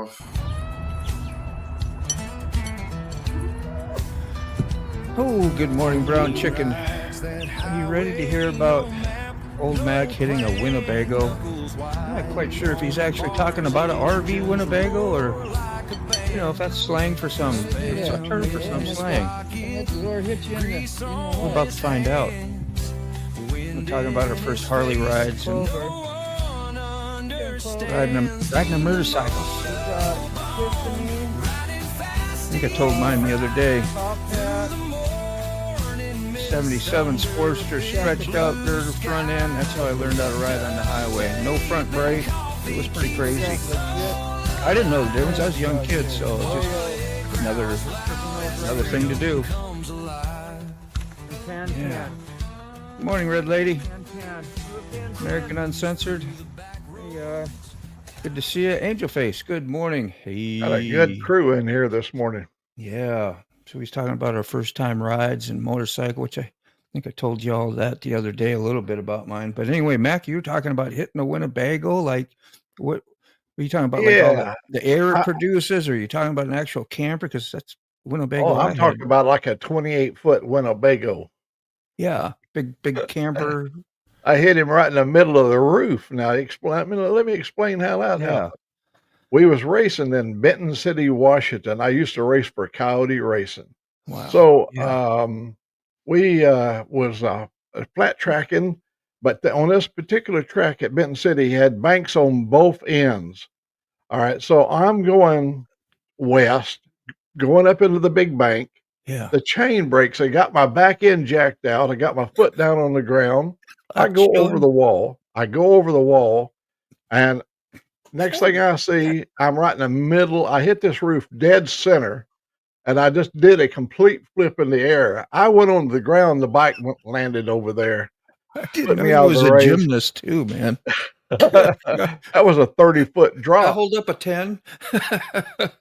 off. Oh, good morning, brown chicken. Are you ready to hear about old Mac hitting a Winnebago? I'm not quite sure if he's actually talking about an RV Winnebago or, if that's slang for some, it's a term for some slang. We're about to find out. We're talking about our first Harley rides and riding a motorcycle. I think I told mine the other day. 77 Sportster stretched out girder front end. That's how I learned how to ride on the highway. No front brake. It was pretty crazy. I didn't know the difference. I was a young kid, so just another thing to do. Yeah. Good morning, Red Lady. American Uncensored. Good to see you. Angel Face, good morning. Hey. Got a good crew in here this morning. Yeah. So he's talking about our first time rides and motorcycle, which I think I told you all that the other day, a little bit about mine. But anyway, Mac, you were talking about hitting a Winnebago. Like, what are you talking about? Like all the air it produces, or are you talking about an actual camper? Because that's Winnebago. Oh, I'm talking about like a 28-foot Winnebago. Yeah, big camper. I hit him right in the middle of the roof. Now, let me explain how that happened. We was racing in Benton City, Washington. I used to race for Coyote Racing. Wow. So we was flat tracking, but on this particular track at Benton City had banks on both ends. All right, so I'm going west, going up into the big bank. Yeah. The chain breaks. I got my back end jacked out. I got my foot down on the ground. I go over the wall. And next thing I see, I'm right in the middle. I hit this roof dead center, and I just did a complete flip in the air. I went on the ground. The bike landed over there. I didn't know he was a gymnast too, man. That was a 30-foot drop. I hold up a 10. That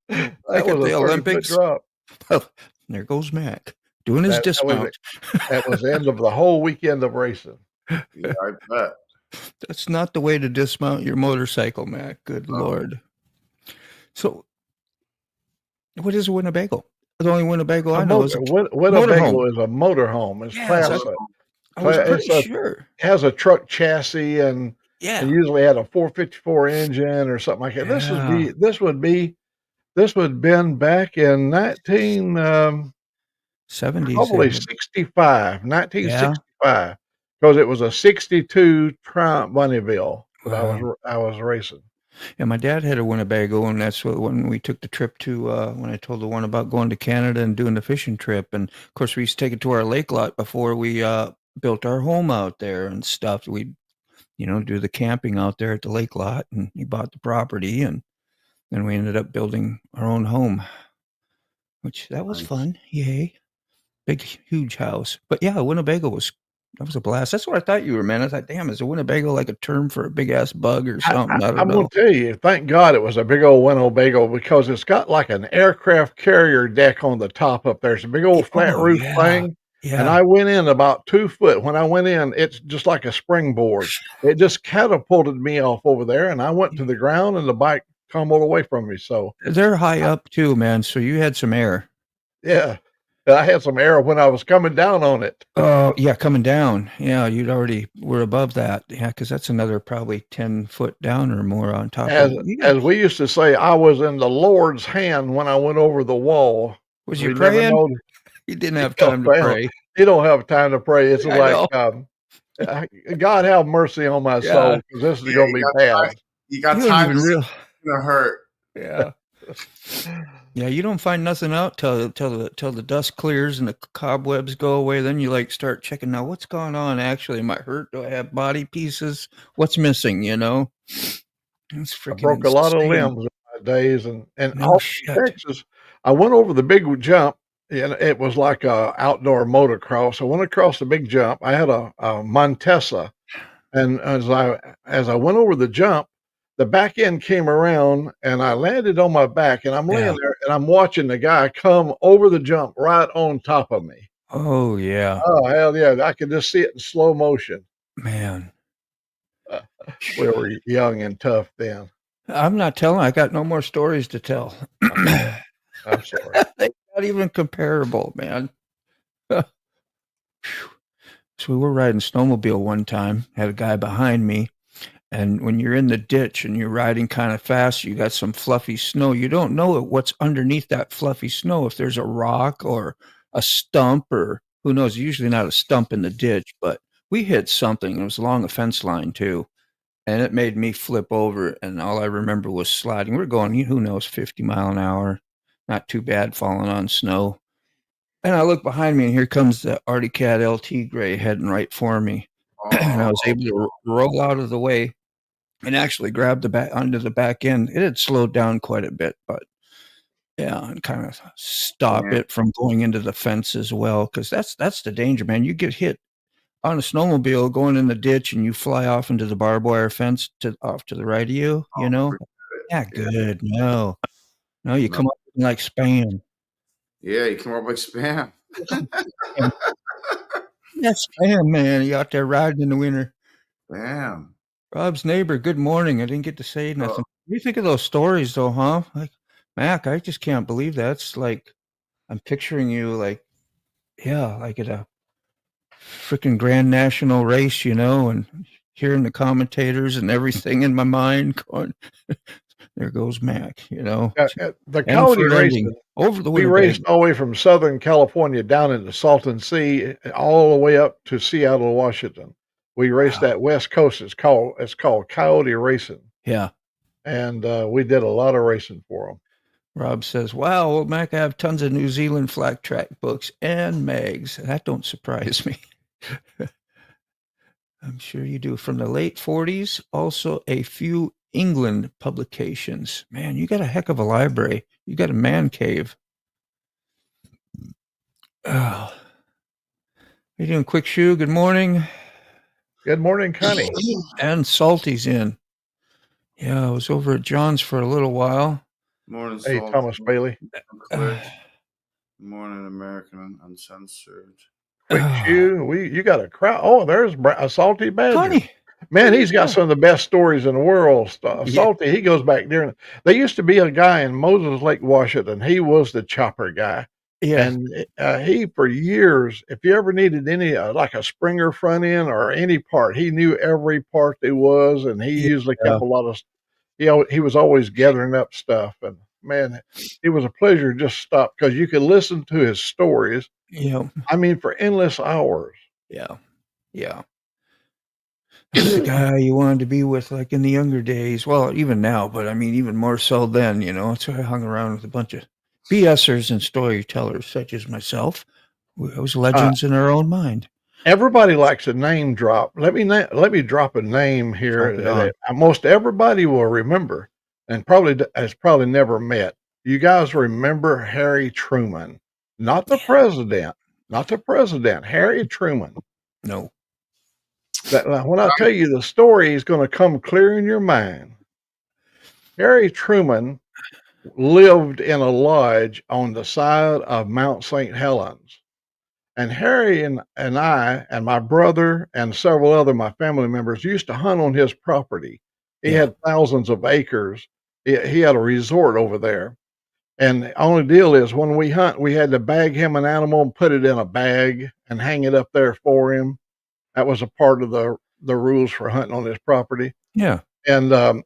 was the Olympics drop. Well, there goes Mac doing his dismount. That was the end of the whole weekend of racing. Yeah, I bet. That's not the way to dismount your motorcycle, Mac. Good Lord. So, what is a Winnebago? The only Winnebago I know is a Winnebago is a motorhome. It's classic. I was pretty sure. It has a truck chassis and it usually had a 454 engine or something like that. Yeah. This would have been back in 1970, probably 1965, because it was a 62 Triumph Bonneville that I was racing. Yeah, my dad had a Winnebago, and that's when we took the trip to, when I told the one about going to Canada and doing the fishing trip. And, of course, we used to take it to our lake lot before we built our home out there and stuff. We'd, do the camping out there at the lake lot, and he bought the property, and then we ended up building our own home, which that was fun. Yay. Big, huge house. But, yeah, Winnebago was a blast. That's what I thought you were, man. I thought, damn, is a Winnebago like a term for a big-ass bug or something? I don't know. I'm going to tell you, thank God it was a big old Winnebago, because it's got like an aircraft carrier deck on the top up there. It's a big old flat roof thing. Yeah. And I went in about 2 foot. When I went in, it's just like a springboard. It just catapulted me off over there, and I went to the ground, and the bike tumbled away from me. So they're high up too, man. So you had some air. Yeah. I had some air when I was coming down on it. Oh, yeah, coming down. Yeah, you'd already were above that. Yeah, because that's another probably 10 foot down or more on top of it. As we used to say, I was in the Lord's hand when I went over the wall. Was you praying? You didn't have time to pray. You don't have time to pray. It's like, God have mercy on my soul, because this is going to be bad. You got time to hurt. Yeah. Yeah, you don't find nothing out till the dust clears and the cobwebs go away. Then you start checking, now what's going on actually? Am I hurt? Do I have body pieces? What's missing? It's freaking I broke a lot of limbs in my days, and Texas. I went over the big jump, and it was like a outdoor motocross. I went across the big jump. I had a Montesa, and as I went over the jump, the back end came around, and I landed on my back, and I'm laying there, and I'm watching the guy come over the jump right on top of me. Oh, yeah. Oh, hell yeah. I could just see it in slow motion. Man. We were young and tough then. I'm not telling. I got no more stories to tell. I'm sorry. They're not even comparable, man. So we were riding snowmobile one time, had a guy behind me, and when you're in the ditch and you're riding kind of fast, you got some fluffy snow. You don't know what's underneath that fluffy snow, if there's a rock or a stump or who knows, usually not a stump in the ditch, but we hit something. It was along a fence line too. And it made me flip over, and all I remember was sliding. We're going, who knows, 50 mile an hour. Not too bad falling on snow. And I look behind me, and here comes the Arctic Cat LT Gray heading right for me. And I was Oh, able to roll out of the way and actually grab the back onto the back end. It had slowed down quite a bit, but yeah, and kind of stop man. it from going into the fence as well. Because that's the danger, man. You get hit on a snowmobile going in the ditch and you fly off into the barbed wire fence off to the right of you, you Oh, know? forget Yeah, it. Yeah, good. No. No, you no. come up like spam. Yeah, you come up like spam. And that's spam, man. You out there riding in the winter. Damn. Rob's neighbor, good morning. I didn't get to say Oh, nothing. What do you think of those stories though, huh? Like, Mac, I just can't believe that. It's like I'm picturing you like, yeah, like at a freaking Grand National race, and hearing the commentators and everything in my mind going, there goes Mac. The End Coyote for ending racing, over the we raced Winnipeg. all the way from Southern California down into Salton Sea, all the way up to Seattle, Washington. We raced Wow. that West Coast. It's called Coyote Racing, Yeah. and we did a lot of racing for them. Rob says, wow, well, Mac, I have tons of New Zealand flat track books and mags. That don't surprise me. I'm sure you do. From the late 40s, also a few England publications. Man, you got a heck of a library. You got a man cave. Oh. You doing, Quick Shoe? Good morning. Good morning, Connie. And Salty's in. Yeah, I was over at John's for a little while. morning, Hey, Salt. Thomas Bailey. Quick. Morning, American Uncensored. Quick Shoe. You got a crowd. Oh, there's a Salty Badger. Connie. Man, he's got some of the best stories in the world. Yeah. Salty, he goes back during. There used to be a guy in Moses Lake, Washington. He was the chopper guy. Yeah. And he, for years, if you ever needed any, like a Springer front end or any part, he knew every part there was, and he usually kept a lot of. He was always gathering up stuff, and man, it was a pleasure to just stop because you could listen to his stories. Yeah. I mean, for endless hours. Yeah. Yeah. That's the guy you wanted to be with, like in the younger days. Well, even now, but I mean, even more so then, So I hung around with a bunch of BSers and storytellers such as myself. We was legends in our own mind. Everybody likes a name drop. Let me drop a name here Drop it on. that most everybody will remember, and has probably never met. You guys remember Harry Truman, not the president, Harry Truman. No. When I tell you the story, is going to come clear in your mind. Harry Truman lived in a lodge on the side of Mount St. Helens. And Harry and I and my brother and several other my family members used to hunt on his property. He Yeah. had thousands of acres. He had a resort over there. And the only deal is when we hunt, we had to bag him an animal and put it in a bag and hang it up there for him. That was a part of the rules for hunting on his property. Yeah. And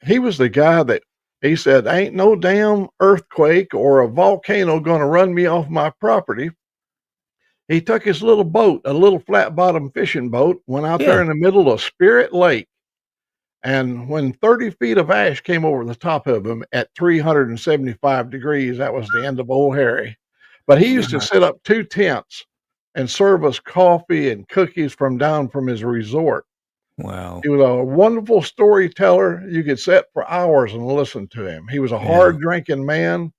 he was the guy that he said, ain't no damn earthquake or a volcano going to run me off my property. He took his little boat, a little flat bottom fishing boat, went out there in the middle of Spirit Lake. And when 30 feet of ash came over the top of him at 375 degrees, that was the end of old Harry. But he used to set up 2 tents and serve us coffee and cookies down from his resort. Wow. He was a wonderful storyteller. You could sit for hours and listen to him. He was a hard drinking man.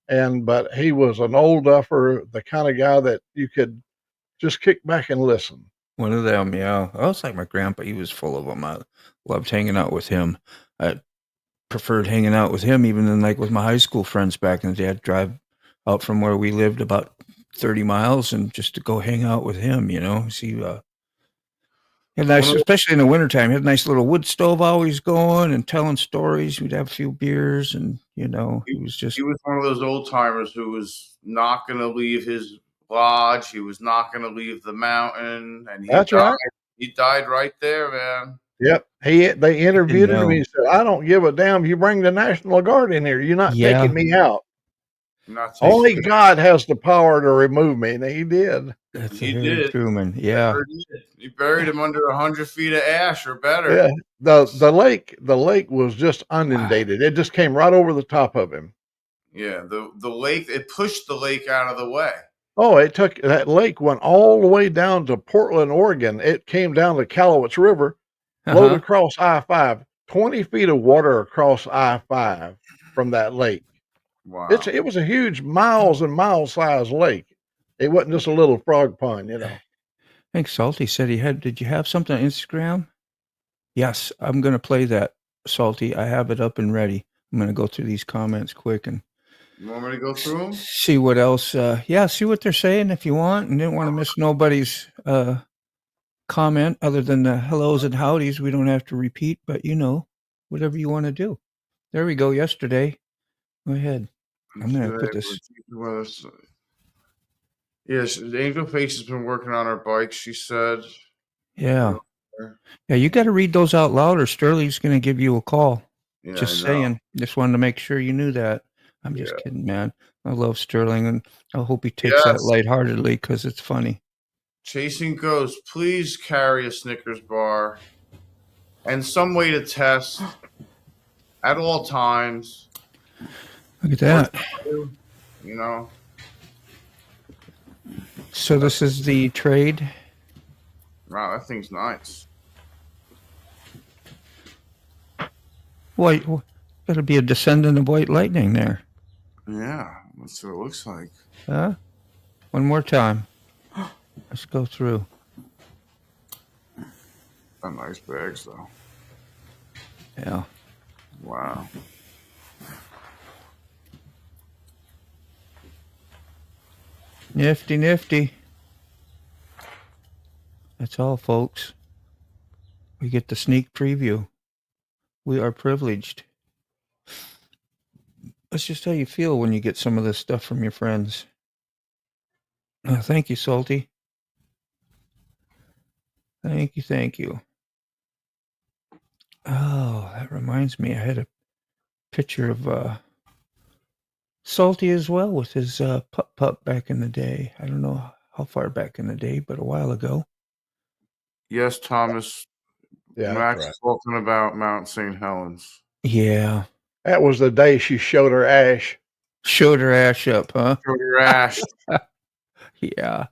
But he was an old duffer, the kind of guy that you could just kick back and listen. One of them, yeah. I was like my grandpa. He was full of them. I loved hanging out with him. I preferred hanging out with him even than like with my high school friends back in the day. I'd drive out from where we lived about 30 miles and just to go hang out with him, See, Had nice, especially in the wintertime. Had a nice little wood stove always going and telling stories. We'd have a few beers, and he was just. He was one of those old timers who was not going to leave his lodge. He was not going to leave the mountain, and That's right. He died right there, man. Yep. They interviewed him. And he said, "I don't give a damn. You bring the National Guard in here. You're not taking me out. Only God has the power to remove me," and he did. That's very true, man. Yeah. He buried him under 100 feet of ash or better. Yeah. The lake was just inundated. Wow. It just came right over the top of him. Yeah. The lake, it pushed the lake out of the way. Oh, that lake went all the way down to Portland, Oregon. It came down to Callowitz River, flowed across I-5, 20 feet of water across I-5 from that lake. Wow. It was a huge miles and miles sized lake. It wasn't just a little frog pond, I think Salty said did you have something on Instagram? Yes, I'm going to play that, Salty. I have it up and ready. I'm going to go through these comments quick and. You want me to go through them? See what else. See what they're saying if you want. And didn't want to miss nobody's comment other than the hellos and howdies. We don't have to repeat, but whatever you want to do. There we go. Yesterday. Go ahead. I'm going to put this. Yes, Angel Face has been working on her bike, she said. Yeah. Yeah, you got to read those out loud or Sterling's going to give you a call. Yeah, just saying. Just wanted to make sure you knew that. I'm just kidding, man. I love Sterling, and I hope he takes that lightheartedly because it's funny. Chasing Ghosts, please carry a Snickers bar and some way to test at all times. Look at that. So this is the trade. Wow, that thing's nice. Wait, that'll be a descendant of White Lightning there. Yeah, that's what it looks like. One more time. Let's go through. Got nice bags, though. Yeah. Wow. Nifty, nifty. That's all, folks. We get the sneak preview. We are privileged. That's just how you feel when you get some of this stuff from your friends. Thank you, Salty. Thank you. Oh, that reminds me. I had a picture of Salty as well with his pup back in the day. I don't know how far back in the day, but a while ago. Yes, Thomas. Yeah, Max is talking about Mount St. Helens. Yeah. That was the day she showed her ash. Showed her ash up, huh? Showed her ash. Yeah.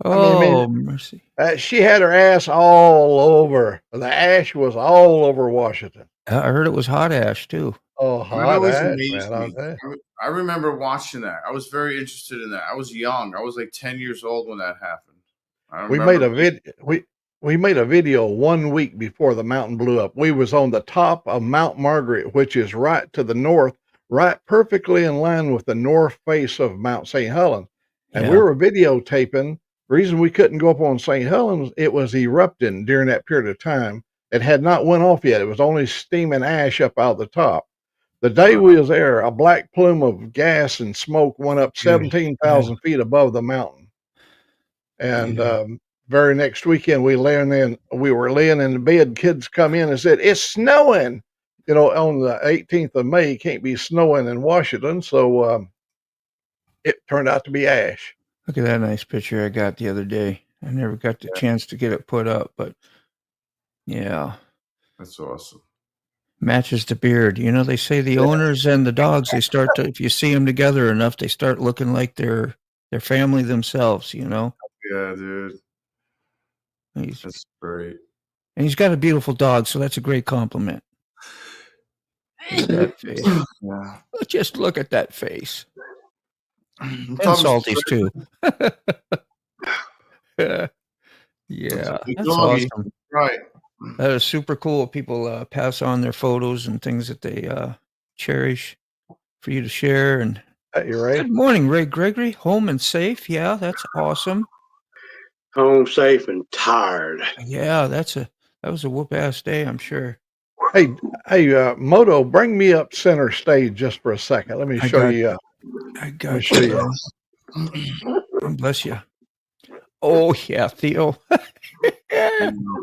Oh, mercy. She had her ass all over. The ash was all over Washington. I heard it was hot ash, too. Oh, hot ash, man. I remember watching that. I was very interested in that. I was young. I was like 10 years old when that happened. We made a video 1 week before the mountain blew up. We was on the top of Mount Margaret, which is right to the north, right perfectly in line with the north face of Mount St. Helens. And we were videotaping. The reason we couldn't go up on St. Helens, it was erupting during that period of time. It had not went off yet. It was only steaming ash up out the top. The day we was there, a black plume of gas and smoke went up 17,000 feet above the mountain. And very next weekend, we were laying in the bed. Kids come in and said, "It's snowing." On the 18th of May, it can't be snowing in Washington. So it turned out to be ash. Look at that nice picture I got the other day. I never got the chance to get it put up, but yeah. That's awesome. Matches the beard. They say the owners and the dogs, they start to, if you see them together enough, they start looking like they're family themselves, Yeah, dude. That's great. And he's got a beautiful dog, so that's a great compliment. That face. Yeah. Just look at that face. And Salty's too. Yeah, that's awesome. Right. That is super cool. People pass on their photos and things that they cherish for you to share. And you're right. Good morning, Ray Gregory. Home and safe. Yeah, that's awesome. home safe and tired. Yeah, that was a whoop ass day, I'm sure. Hey, Moto, bring me up center stage just for a second. Let me I show got you. I Let me got show you. you. God bless you. Oh yeah, Theo.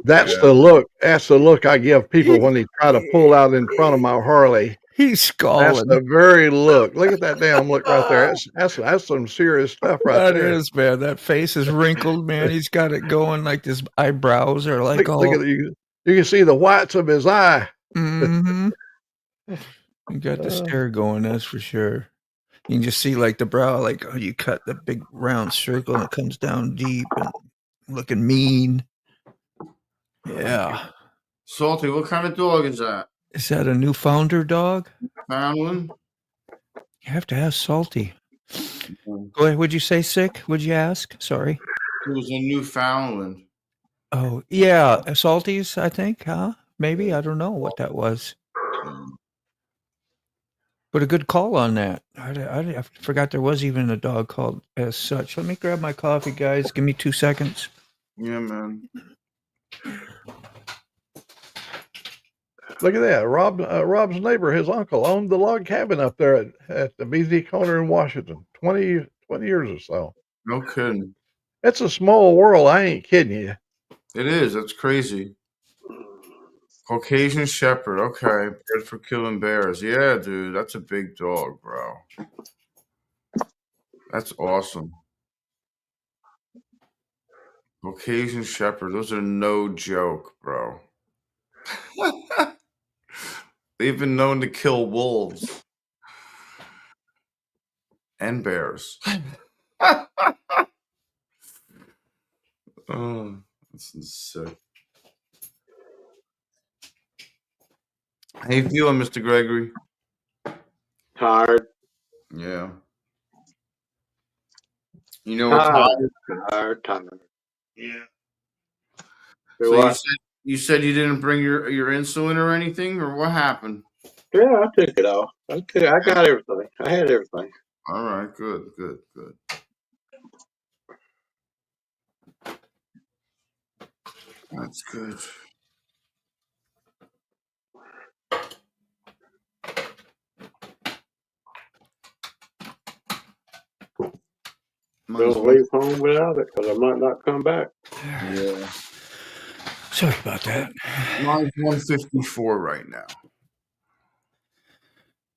That's Yeah. the look. That's the look I give people when they try to pull out in front of my Harley. He's That's scalding. the very look. Look at that damn look right there. That's some serious stuff right That there. is, man. That face is wrinkled, man. He's got it going like his eyebrows are like Look all. at you. You can see the whites of his eye. Mm-hmm. You got the stare going, that's for sure. You can just see like the brow, like oh, you cut the big round circle and it comes down deep and looking mean. Yeah. Salty, what kind of dog is that? Is that a Newfounder dog? Newfoundland? You have to ask Salty. It Go ahead. Would you say sick? Would you ask? Sorry. was a Newfoundland. Oh, yeah. Salties, I think, huh? Maybe. I don't know what that was. But a good call on that. I forgot there was even a dog called as such. Let me grab my coffee, guys. Give me 2 seconds. Yeah, man. Look at that. Rob's neighbor, his uncle, owned the log cabin up there at the BZ corner in Washington. 20 years or so. No kidding. It's a small world. I ain't kidding you. It is. That's crazy. Caucasian Shepherd. Okay. Bred for killing bears. Yeah, dude. That's a big dog, bro. That's awesome. Caucasian Shepherd. Those are no joke, bro. They've been known to kill wolves and bears. Oh, this is sick. How you feeling, Mr. Gregory? Tired. Yeah. You know what time? Tired. Yeah. So So what? you said you didn't bring your insulin or anything, or what happened? Yeah, I took it off. I got everything. I had everything. All right, good. That's good. Might as Don't well. leave home without it because I might not come back. Yeah. Sorry about that. Mine's 154 right now.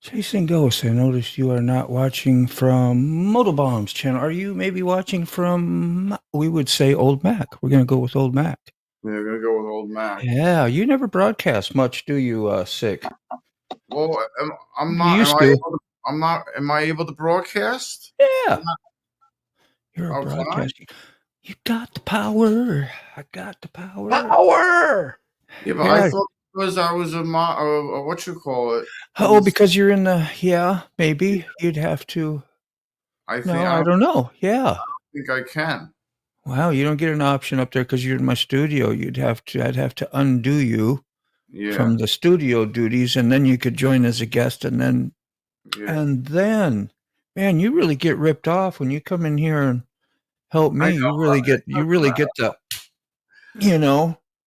Chasing Ghosts, I noticed you are not watching from Motobomb's channel. Are you maybe watching from, we would say, Old Mac? We're going to go with Old Mac. Yeah, gonna go with old Mac. Yeah, you never broadcast much, do you, Sick? Well, I'm You not. used Am I to. able to? I'm not. Am I able to broadcast? Yeah. You're a Oh, can I? broadcaster. You got the power. I got the power. Power! Yeah, but Yeah. I thought because I was what you call it? Oh, because you're in the, yeah, maybe you'd have to. I think No, I I don't know. Yeah. think I can. Wow, you don't get an option up there because you're in my studio. I'd have to undo you Yeah. from the studio duties, and then you could join as a guest, and then, man, you really get ripped off when you come in here and help me. You really get the,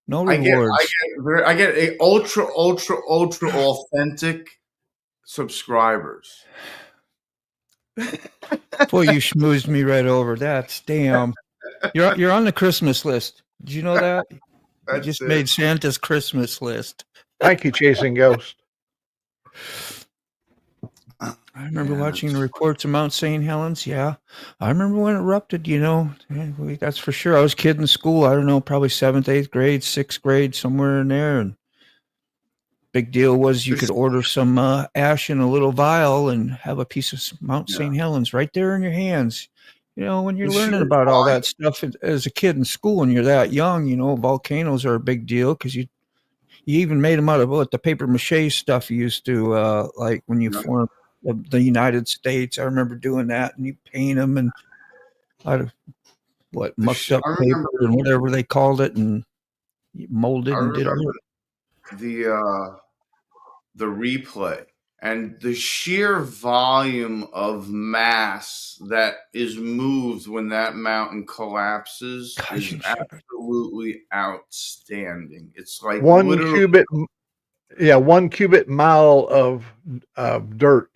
no rewards. I get a ultra authentic subscribers. Boy, you schmoozed me right over. That's damn. You're on the Christmas list. Did you know that? You just made Santa's Christmas list. Thank you, Chasing Ghost. I remember watching the reports of Mount St. Helens. Yeah. I remember when it erupted, that's for sure. I was a kid in school. I don't know, probably 7th, 8th grade, 6th grade, somewhere in there. And big deal was you could order some ash in a little vial and have a piece of Mount St. Helens right there in your hands. When you're learning about all that stuff as a kid in school and you're that young, volcanoes are a big deal because you even made them out of the paper mache stuff you used to like when you formed the United States. I remember doing that, and you paint them and out of mucked up paper and whatever they called it, and you molded and did all the replay. And the sheer volume of mass that is moved when that mountain collapses is Cajun shepherd. absolutely outstanding. It's like 1 literally, cubic, 1 cubic mile of dirt.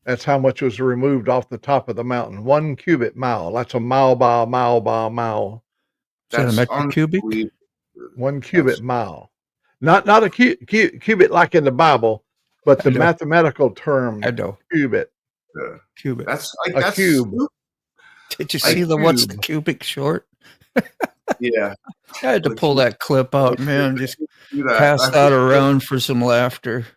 That's how much was removed off the top of the mountain. 1 cubic mile. That's a mile by a mile by a mile. Is that a that's metric cubic? unbelievable. 1 cubic mile. Not a cubit like in the Bible, but I the know. mathematical term I know. cubit. Cubic. That's like A that's cube. Did you like see the what's the cube. cubic short? yeah. I had to The pull cube. that clip out, man. Just Do that. pass that around for some laughter.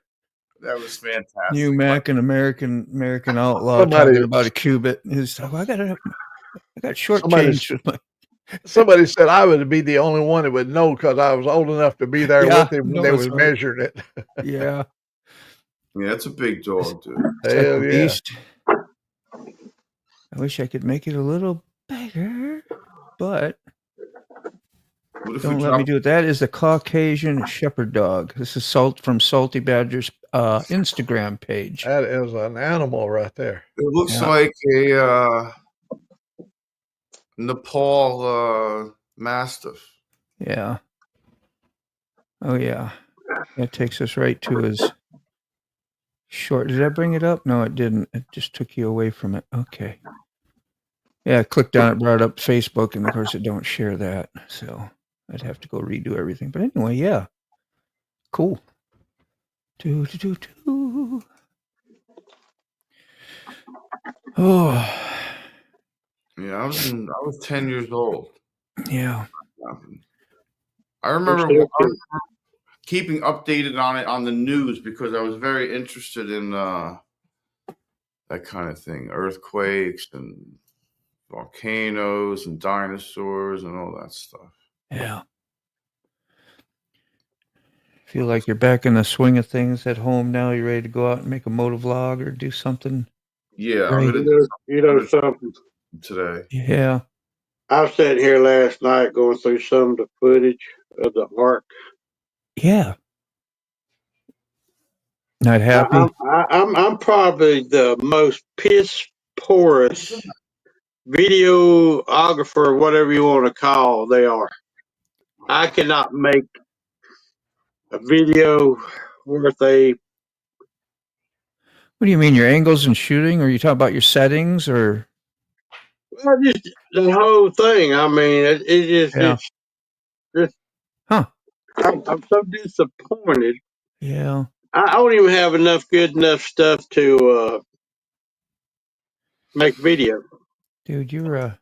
That was New fantastic. Mac and American outlaw Somebody talking about a cubit. He's like, I got short somebody change with my somebody said I would be the only one that would know because I was old enough to be there yeah. with him when No, they it's was right. measuring it. Yeah, Yeah, it's a big dog, dude. it's like Hell a yeah. beast. I wish I could make it a little bigger, but What if don't we let me drop? do it. That is the Caucasian Shepherd Dog. This is Salt from Salty Badger's Instagram page. That is an animal right there. It looks Yeah. like a Nepal Mastiff. Yeah. Oh yeah. That takes us right to his short. Did I bring it up? No, it didn't. It just took you away from it. Okay. Yeah, I clicked on it, brought up Facebook, and of course it don't share that. So I'd have to go redo everything. But anyway, yeah. Cool. Do. Oh. Yeah, I was 10 years old. Yeah. I remember keeping updated on it on the news because I was very interested in that kind of thing, earthquakes and volcanoes and dinosaurs and all that stuff. Yeah. Feel like you're back in the swing of things at home now. You're ready to go out and make a motovlog or do something. Yeah, Great. You know something. today. Yeah. I was sitting here last night going through some of the footage of the ark. Yeah. Not happy? I'm probably the most piss poorest videographer, whatever you want to call they are. I cannot make a video worth a. What do you mean, your angles and shooting? Or you talking about your settings or? Well, just the whole thing. I mean, it just Yeah. it's just. Huh. I'm so disappointed. Yeah. I don't even have good enough stuff to make video. Dude, you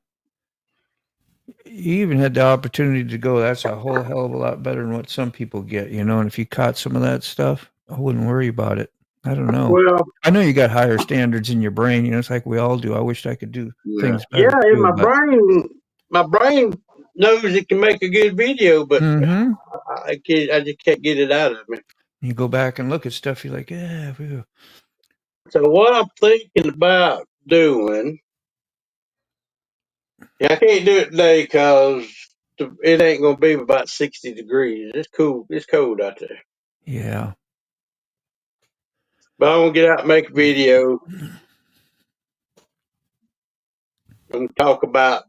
even had the opportunity to go. That's a whole hell of a lot better than what some people get, you know. And if you caught some of that stuff, I wouldn't worry about it. I don't know. Well, I know you got higher standards in your brain. You know, it's like we all do. I wished I could do things better. yeah, in too, my brain knows it can make a good video, but Mm-hmm. I just can't get it out of me. You go back and look at stuff. You're like, yeah. Phew. So what I'm thinking about doing, I can't do it today because it ain't gonna be about 60 degrees. It's cool. It's cold out there. Yeah. But I'm gonna get out and make a video and talk about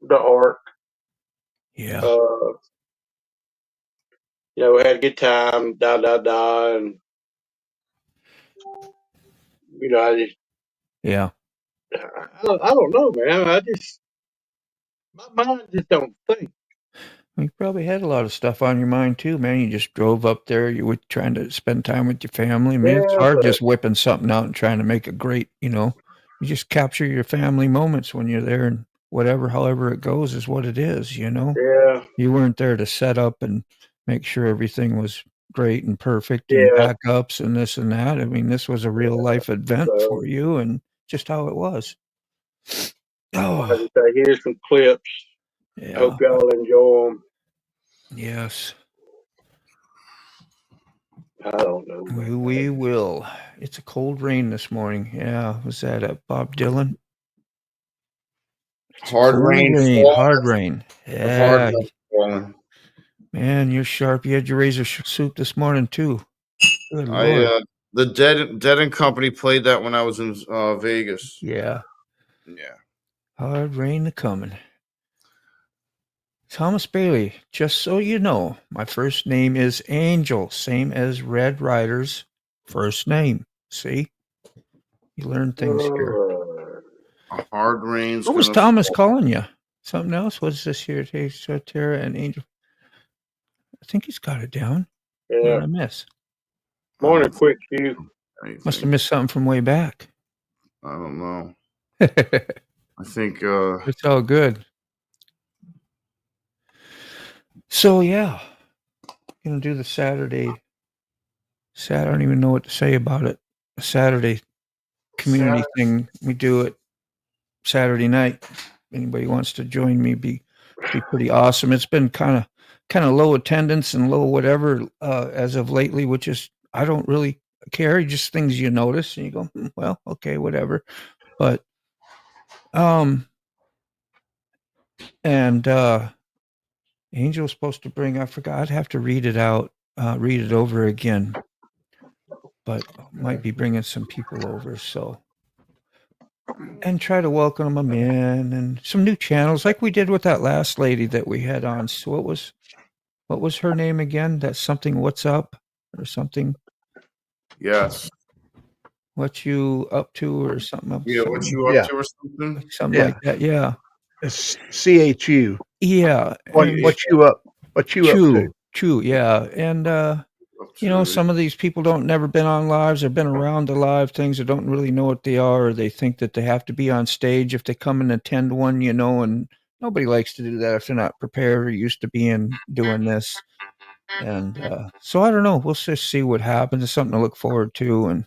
the ark. Yeah. We had a good time, and Yeah. I don't know, man. My mind just don't think. You probably had a lot of stuff on your mind too, man. You just drove up there. You were trying to spend time with your family. Man, it's Yeah, hard but just whipping something out and trying to make it great, you know. You just capture your family moments when you're there and however it goes is what it is, you know. yeah, You weren't there to set up and make sure everything was great and perfect and yeah. backups and this and that. I mean, this was a real life event So for you and just how it was. I Oh, just say, here's some clips. I yeah. hope y'all enjoy them. Yes. I don't know. We will. It's a cold rain this morning. Yeah, was that Bob Dylan? Hard Cold rain, hard rain. hard Yeah, rain falling. man, you're sharp. You had your razor soup this morning too. Good I Lord. The Dead and Company played that when I was in Vegas. Yeah. Yeah. Hard rain a coming. Thomas Bailey, just so you know, my first name is Angel, same as Red Rider's first name. See? You learn things here. A hard rain's What was gonna Thomas fall. calling you? Something else? What's this here? Tara and Angel. I think he's got it down. What Yeah. did I miss? Morning, quick you. Must have missed something from way back. I don't know. It's I think all good. So yeah, gonna do the Saturday. I don't even know what to say about it. A Saturday community thing. We do it Saturday night. Anybody wants to join me? Be pretty awesome. It's been kind of low attendance and low whatever as of lately, which is I don't really care. Just things you notice and you go, well, okay, whatever. But and Angel's supposed to bring. I forgot. I'd have to read it out, read it over again. But might be bringing some people over, so and try to welcome them in and some new channels like we did with that last lady that we had on. So what was her name again? That's something what's up or something. yes. What you up to or something? Yeah, what you up to or something? Something like that. Yeah. It's CHU. Yeah. What you up? What you up to? True. Yeah. And you know, some of these people don't never been on lives or been around the live things or don't really know what they are, or they think that they have to be on stage if they come and attend one, you know, and nobody likes to do that if they're not prepared or used to being doing this. And so I don't know. We'll just see what happens. It's something to look forward to and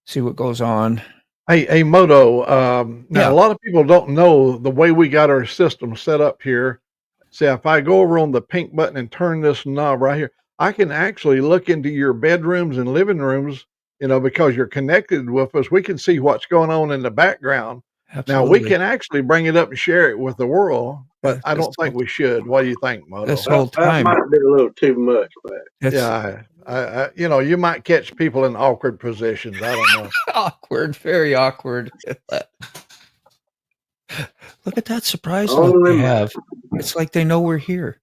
see what goes on. Hey, Moto. Now a lot of people don't know the way we got our system set up here. See, if I go over on the pink button and turn this knob right here, I can actually look into your bedrooms and living rooms, you know, because you're connected with us. We can see what's going on in the background. Absolutely. Now, we can actually bring it up and share it with the world, but I don't think we should. What do you think, Moto? This whole time. That might be a little too much, but yeah, I, you know, you might catch people in awkward positions. I don't know. Awkward, very awkward. Look at that surprise look they have. It's like they know we're here.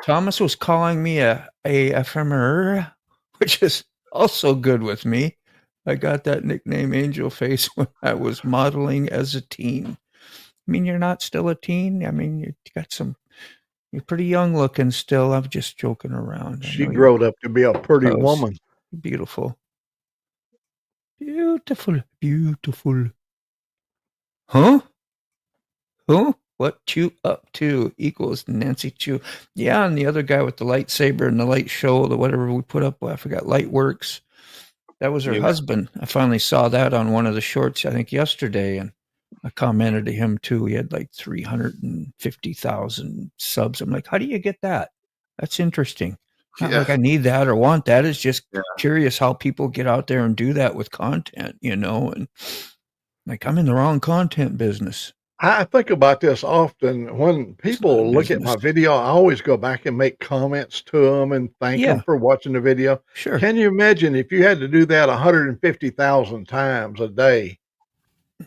Thomas was calling me a ephemer, which is also good with me. I got that nickname Angel Face when I was modeling as a teen. I mean, you're not still a teen. I mean, you got you're pretty young looking still. I'm just joking around. She growed up to be a pretty woman. Beautiful. Beautiful. Beautiful. Huh? Huh? What you up to equals Nancy Chu. Yeah, and the other guy with the lightsaber and the light show, the whatever we put up, I forgot, Lightworks. That was her husband. I finally saw that on one of the shorts, I think yesterday, and I commented to him too. He had like 350,000 subs. I'm like, how do you get that? That's interesting. Not like I need that or want that. It's just curious how people get out there and do that with content, you know, and like I'm in the wrong content business. I think about this often. When people look at my video, I always go back and make comments to them and thank them for watching the video. Sure. Can you imagine if you had to do that 150,000 times a day?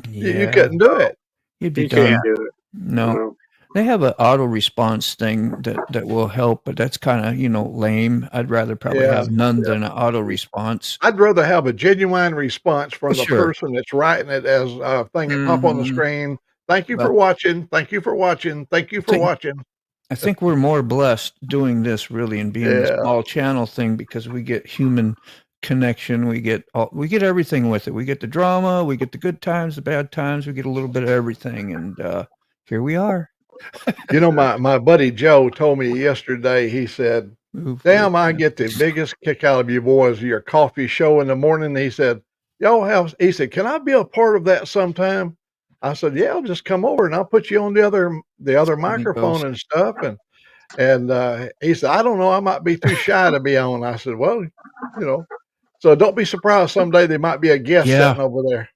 You couldn't do it. You'd be done. Can't do it. No. They have an auto response thing that will help, but that's kind of, you know, lame. I'd rather probably have none than an auto response. I'd rather have a genuine response from the person that's writing it as a thing pop on the screen. Thank you for watching. Thank you for watching. Thank you for watching. I think we're more blessed doing this really and being this small channel thing because we get human connection. We get everything with it. We get the drama. We get the good times, the bad times. We get a little bit of everything. And here we are. You know, my buddy Joe told me yesterday, he said, damn, I get the biggest kick out of you boys, your coffee show in the morning. He said, he said, can I be a part of that sometime? I said, yeah, I'll just come over and I'll put you on the other microphone and stuff. And he said, I don't know, I might be too shy to be on. I said, well, you know, so don't be surprised someday there might be a guest sitting over there.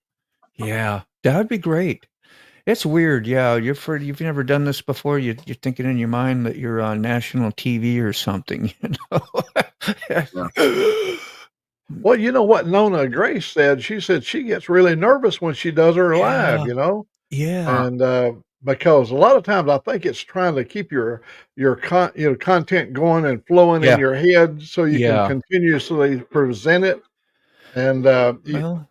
Yeah, that'd be great. It's weird. Yeah, you've never done this before. You're thinking in your mind that you're on national TV or something. You know, Well, you know what Nona Grace said? She said she gets really nervous when she does her live, Yeah. you know? Yeah. And because a lot of times I think it's trying to keep your content going and flowing in Yeah. your head so you can Yeah. continuously present it. And Well,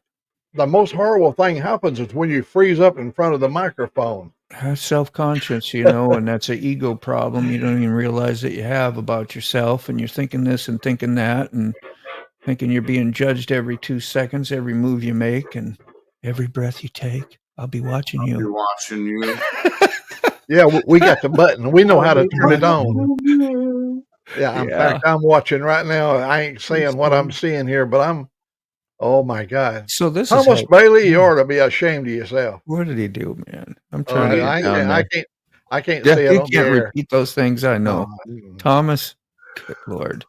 the most horrible thing happens is when you freeze up in front of the microphone. that's self-conscious, and that's an ego problem. You don't even realize that you have about yourself, and you're thinking this and thinking that, and thinking you're being judged every 2 seconds, every move you make, and every breath you take. I'll be watching Be you. watching you. Yeah, we got the button. We know how to turn it on. on. Yeah, in Yeah. fact, I'm watching right now. I ain't saying what I'm seeing here, but oh my God. So this is Thomas how. Bailey, you ought to be ashamed of yourself. What did he do, man? I'm trying to get I down there. can't Yeah, say it you on the can't air. repeat those things. I know. Thomas, good Lord.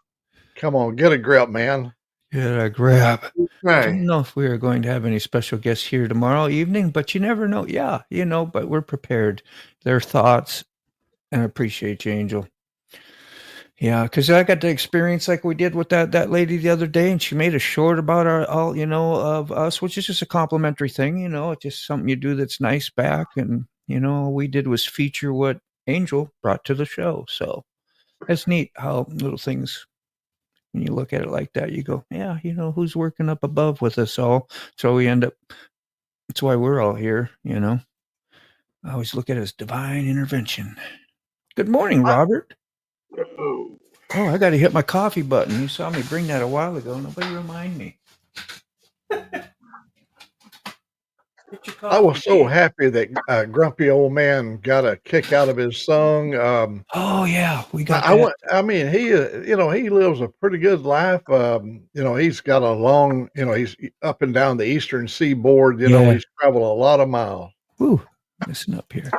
Come on, get a grip, man. Yeah, grab. Okay. Don't know if we are going to have any special guests here tomorrow evening, but you never know. Yeah, but we're prepared. Their thoughts, and I appreciate you, Angel. Yeah, because I got the experience like we did with that lady the other day, and she made a short about all of us, which is just a complimentary thing, it's just something you do that's nice back, and all we did was feature what Angel brought to the show. So it's neat how little things, when you look at it like that, you go, yeah, who's working up above with us all. So we end up. That's why we're all here. I always look at it as divine intervention. Good morning, Robert. Oh, I got to hit my coffee button. You saw me bring that a while ago. Nobody remind me. I was so happy that Grumpy Old Man got a kick out of his song. Oh yeah, we got that. I mean, he lives a pretty good life. He's got a long, he's up and down the eastern seaboard. Yeah. He's traveled a lot of miles. Ooh, listen up here.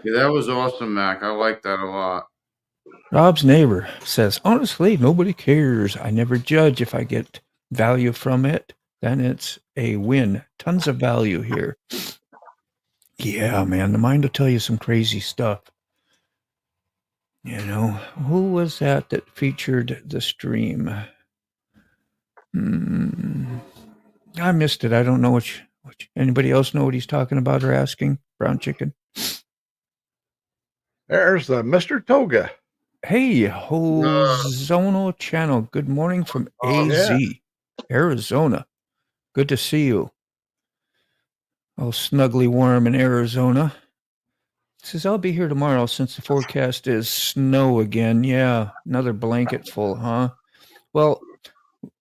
Yeah, that was awesome, Mac. I like that a lot. Rob's neighbor says, honestly, nobody cares. I never judge if I get value from it. Then it's a win. Tons of value here. Yeah, man, the mind will tell you some crazy stuff. Who was that featured the stream? I missed it. I don't know which. Anybody else know what he's talking about or asking? Brown chicken. There's Mr. Toga. Hey, Hozono Channel. Good morning from AZ, Arizona. Good to see you. Oh, snugly warm in Arizona. Says, I'll be here tomorrow since the forecast is snow again. Yeah, another blanket full, huh? Well,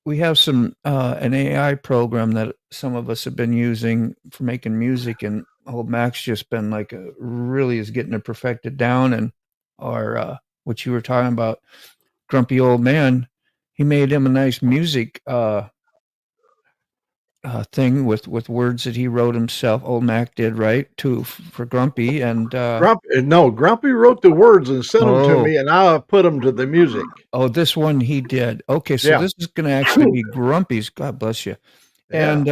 we have an AI program that some of us have been using for making music, and old Mac's just been really is getting it perfected down. And our what you were talking about, Grumpy Old Man, he made him a nice music thing with words that he wrote himself. Old Mac did, right? For Grumpy and Grumpy wrote the words and sent them to me, and I put them to the music. Oh, this one he did. Okay, so this is going to actually be Grumpy's. God bless you. And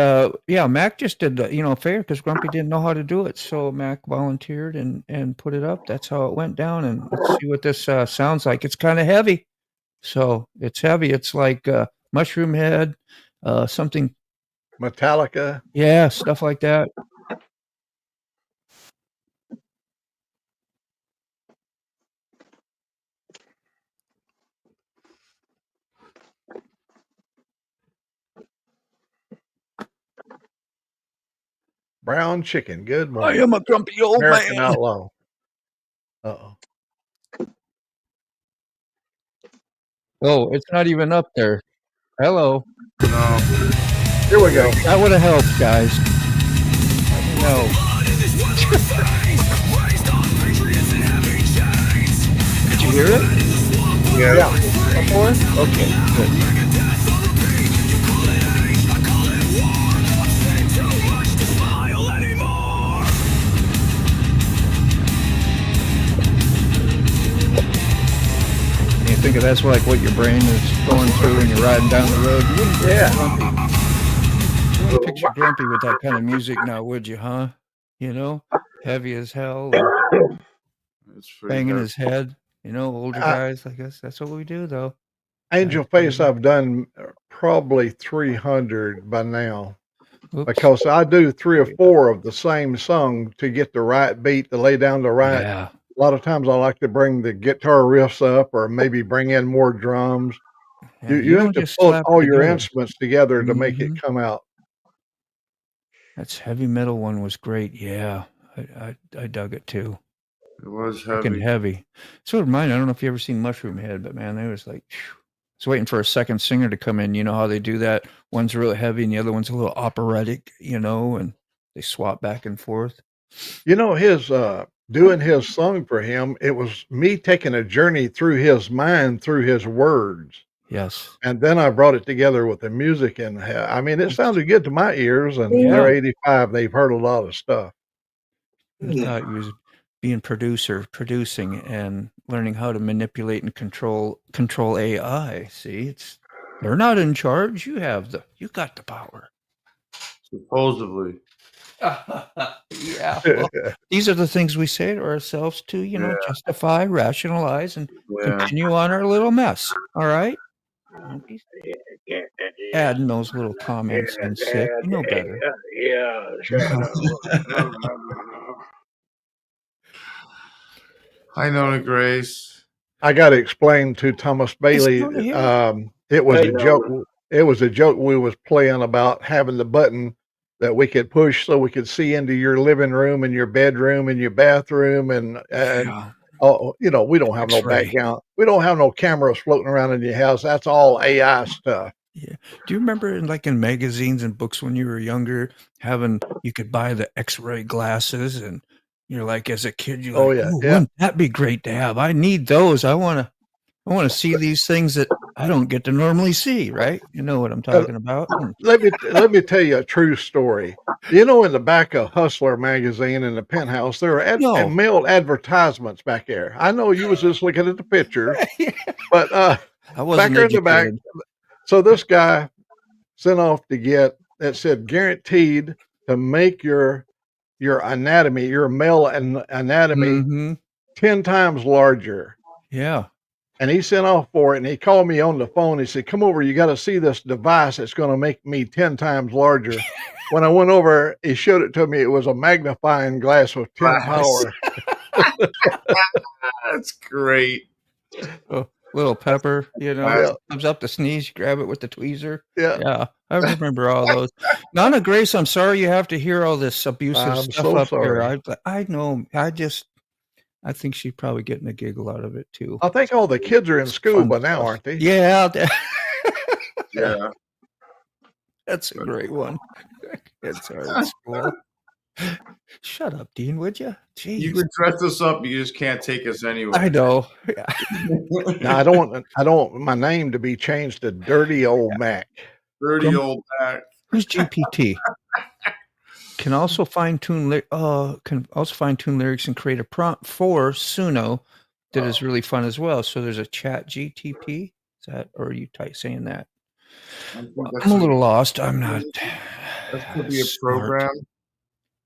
Mac just did fair because Grumpy didn't know how to do it, so Mac volunteered and put it up. That's how it went down. And let's see what this sounds like. It's kind of heavy, so it's heavy. It's like Mushroom Head, something Metallica. Yeah, stuff like that. Brown chicken. Good morning. I am a grumpy old American man. Outlaw. Uh-oh. Oh, it's not even up there. Hello. No. Here we go. That would have helped, guys. No. Did you hear it? Yeah. Before? Okay, good. You think of that's like what your brain is going through when you're riding down the road. You wouldn't picture Grumpy with that kind of music now, would you, huh? Heavy as hell, banging his head. Older guys, I guess that's what we do, though. Angel Face, I've done probably 300 by now. Oops. Because I do 3 or 4 of the same song to get the right beat, to lay down the right. Yeah. A lot of times I like to bring the guitar riffs up or maybe bring in more drums. Yeah, You have don't to just put slap all your together. instruments together to make it Mhm. come out. That's heavy metal one was great. Yeah, I dug it too. It was Freaking heavy. heavy. So did mine. I don't know if you ever seen Mushroom Head, but man, they was like, phew. I was waiting for a second singer to come in. You know how they do that? One's really heavy and the other one's a little operatic, you know, and they swap back and forth. You know, his doing his song for him, it was me taking a journey through his mind, through his words. Yes. And then I brought it together with the music, and I mean, it sounded good to my ears. And Yeah. they're 85; they've heard a lot of stuff. I thought you was being producing and learning how to manipulate and control AI. See, they're not in charge. You got the power. Supposedly. Yeah. Well, these are the things we say to ourselves to, you know, justify, rationalize, and continue on our little mess. All right. Don't be adding those little comments in sick. You know better. Yeah, shut up. Hi, Nona Grace. I got to explain to Thomas Bailey. It was Hey, a joke. It was a joke we was playing about having the button that we could push so we could see into your living room and your bedroom and your bathroom and Yeah. oh, you know, we don't have no X-ray. background. We don't have no cameras floating around in your house. That's all AI stuff. Yeah. Do you remember in magazines and books when you were younger, you could buy the X-ray glasses and you're like, as a kid, you're like, Yeah. wouldn't that be great to have? I need those. I want to see these things that I don't get to normally see, right? You know what I'm talking about? Let me tell you a true story. You know, in the back of Hustler magazine in the penthouse, there are mailed advertisements back there. I know you was just looking at the pictures, but I wasn't back there in the back. So this guy sent off to get that said guaranteed to make your anatomy, your male anatomy, 10 times larger. Yeah. And he sent off for it, and he called me on the phone. He said, "Come over. You got to see this device. It's going to make me 10 times larger." When I went over, he showed it to me. It was a magnifying glass with 10 power. That's great. Oh, little pepper, you know, comes up to sneeze, you grab it with the tweezer. Yeah. I remember all those. Nona Grace, I'm sorry you have to hear all this abusive stuff up there. I know. I think she'd probably getting a giggle out of it too. I think all the kids are in school by now, aren't they? Yeah. Yeah. That's a great one. Kids are in school. Shut up, Dean, would you? Jeez. You can dress us up, you just can't take us anywhere. I know. Yeah. Now, I don't want my name to be changed to Dirty Old Mac. Dirty Old Mac. Who's GPT? Can also fine tune lyrics and create a prompt for Suno that is really fun as well. So there's a chat GTP. Is that, or are you saying that? I'm a little lost. I'm not. That could be a program.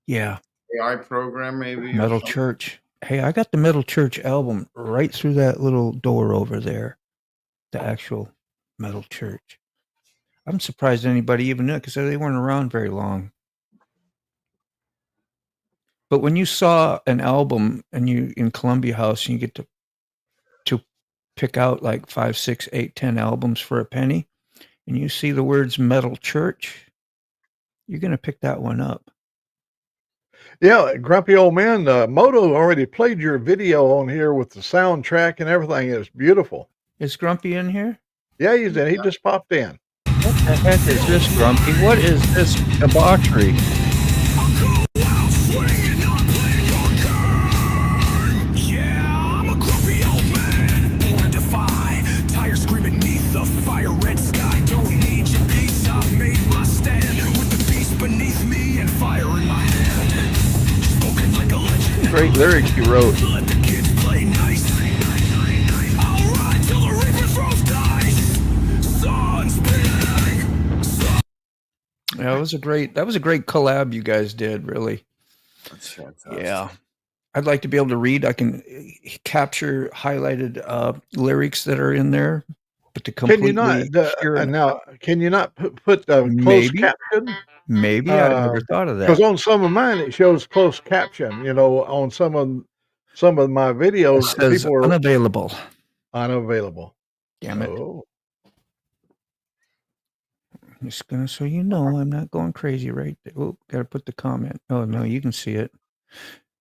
Yeah. AI program, maybe. Metal Church. Hey, I got the Metal Church album right through that little door over there. The actual Metal Church. I'm surprised anybody even knew it because they weren't around very long. But when you saw an album and you in Columbia House and you get to pick out like 5, 6, 8, 10 albums for a penny, and you see the words Metal Church, you're going to pick that one up. Yeah, Grumpy Old Man, Moto already played your video on here with the soundtrack and everything. It's beautiful. Is Grumpy in here? Yeah, he's in. He just popped in. What the heck is this, Grumpy? What is this debauchery? Great lyrics you wrote. Yeah, that was a great collab you guys did, really. That's fantastic. Yeah. I'd like to be able to read. I can capture highlighted lyrics that are in there, but to Can you not completely hear it, now, can you not put the closed maybe, caption? maybe I never thought of Because that. on some of mine, it shows closed caption, you know, on some of my It videos, says people are unavailable. unavailable. Damn it. Oh, Just gonna so you know I'm not going crazy right there. Oh, gotta put the comment. Oh no, you can see it.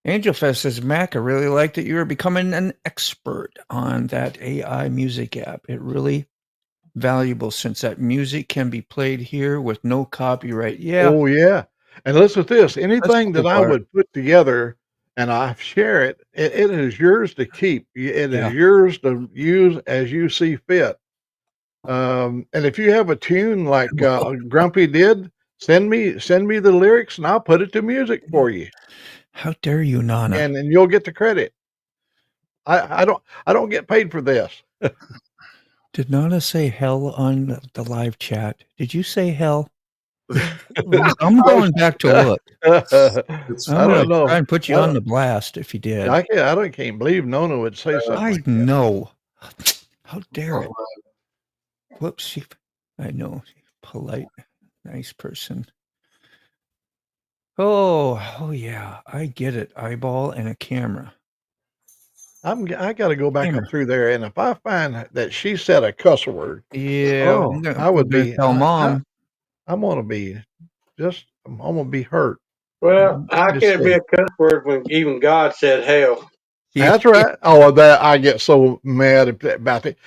AngelFest says, Mac, I really like that you are becoming an expert on that AI music app. It really valuable since that music can be played here with no copyright. Yeah, oh yeah. And listen to this, that's the anything cool that I part. would put together and I share it, it is yours to keep. It Yeah. is yours to use as you see fit. And if you have a tune like Grumpy did, send me the lyrics and I'll put it to music for you. How dare you, Nana? And you'll get the credit. I don't get paid for this. Did Nana say hell on the live chat? Did you say hell? I'm going back to look. It's I'm I gonna don't know. try and put you on the blast if you did. Can't believe Nona would say something I like that. know. How dare it? Oh, Whoops. I know. Polite, nice person. Oh yeah. I get it. Eyeball and a camera. I got to go back Camera. up through there, and if I find that she said a cuss word, Yeah. I would better be. tell mom. I'm gonna be I'm gonna be hurt. Well, how Just can it be say a cuss word when even God said hell? that's right. Oh, that I get so mad about it.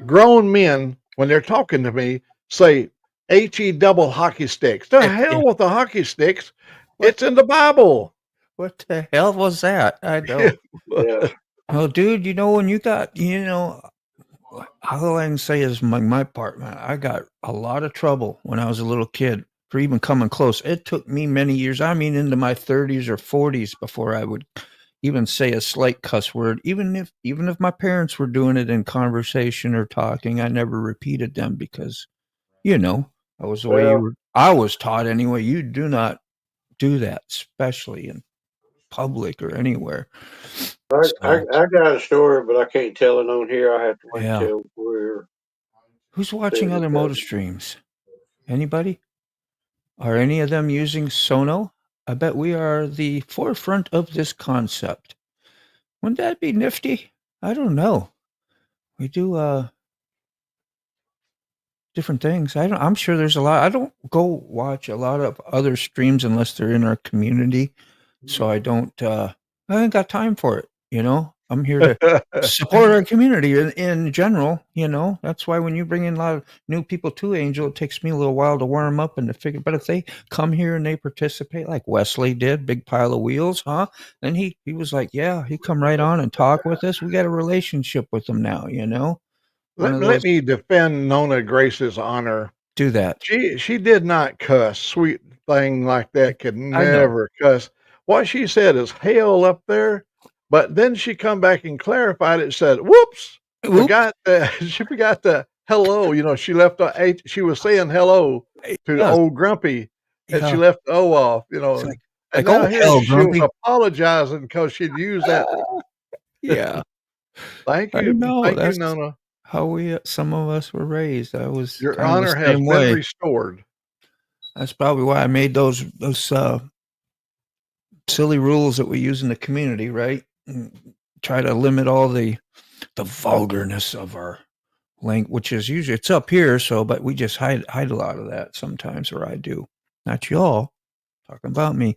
Grown men, when they're talking to me, say "he double hockey sticks." The hell with the hockey sticks! What? It's in the Bible. What the hell was that? I know. Yeah. Oh, dude, when you got, all I can say is my part, man. I got a lot of trouble when I was a little kid for even coming close. It took me many years. I mean, into my 30s or 40s before I would even say a slight cuss word. Even if my parents were doing it in conversation or talking, I never repeated them because, that was the way Well, I was taught anyway. You do not do that, especially in public or anywhere. So, I got a story, but I can't tell it on here. I have to wait yeah. till we're Who's watching finished other up. motor streams? Anybody? Are any of them using Sono? I bet we are the forefront of this concept. Wouldn't that be nifty? I don't know. We do different things. I'm sure there's a lot. I don't go watch a lot of other streams unless they're in our community. So I ain't got time for it, I'm here to support our community in general, That's why when you bring in a lot of new people to Angel, it takes me a little while to warm up and to figure. But if they come here and they participate, like Wesley did, big pile of wheels, huh? Then he was like, yeah, he come right on and talk with us. We got a relationship with him now, One of Let those. me defend Nona Grace's honor. Do that. She did not cuss. Sweet thing like that could I know. never cuss. What she said is hell up there, but then she come back and clarified it. Said, "Whoops, Oops. forgot the she forgot the hello." She left the H. She was saying hello to Yes. old Grumpy, and she Yeah. left the O off. It's And like, now oh here hell, she was Grumpy. apologizing because she'd used that. Yeah. Thank I you, know. That's Nona. how some of us were raised. I was Your kind of the honor has same been way. restored. That's probably why I made those silly rules that we use in the community, right? And try to limit all the vulgarness of our language, which is usually it's up here. So, but we just hide a lot of that sometimes, or I do. Not y'all talking about me,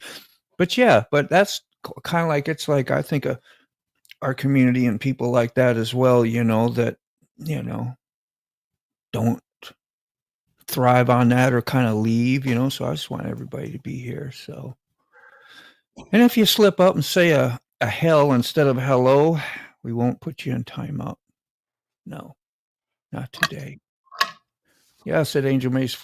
but yeah. But that's kind of like it's like I think our community and people like that as well. That don't thrive on that or kind of leave, so I just want everybody to be here. So, and if you slip up and say a hell instead of hello, we won't put you in timeout. No, not today. Yeah, said Angel Mace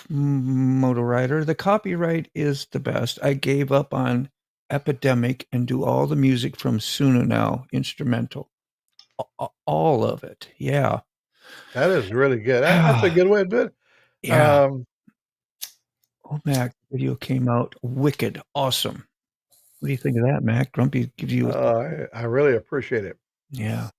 Motor Rider. The copyright is the best. I gave up on Epidemic and do all the music from Suna now, instrumental. All of it. Yeah. That is really good. That's a good way to do it. Yeah. Mac video came out wicked awesome. What do you think of that, Mac? Grumpy gives you I really appreciate it. yeah.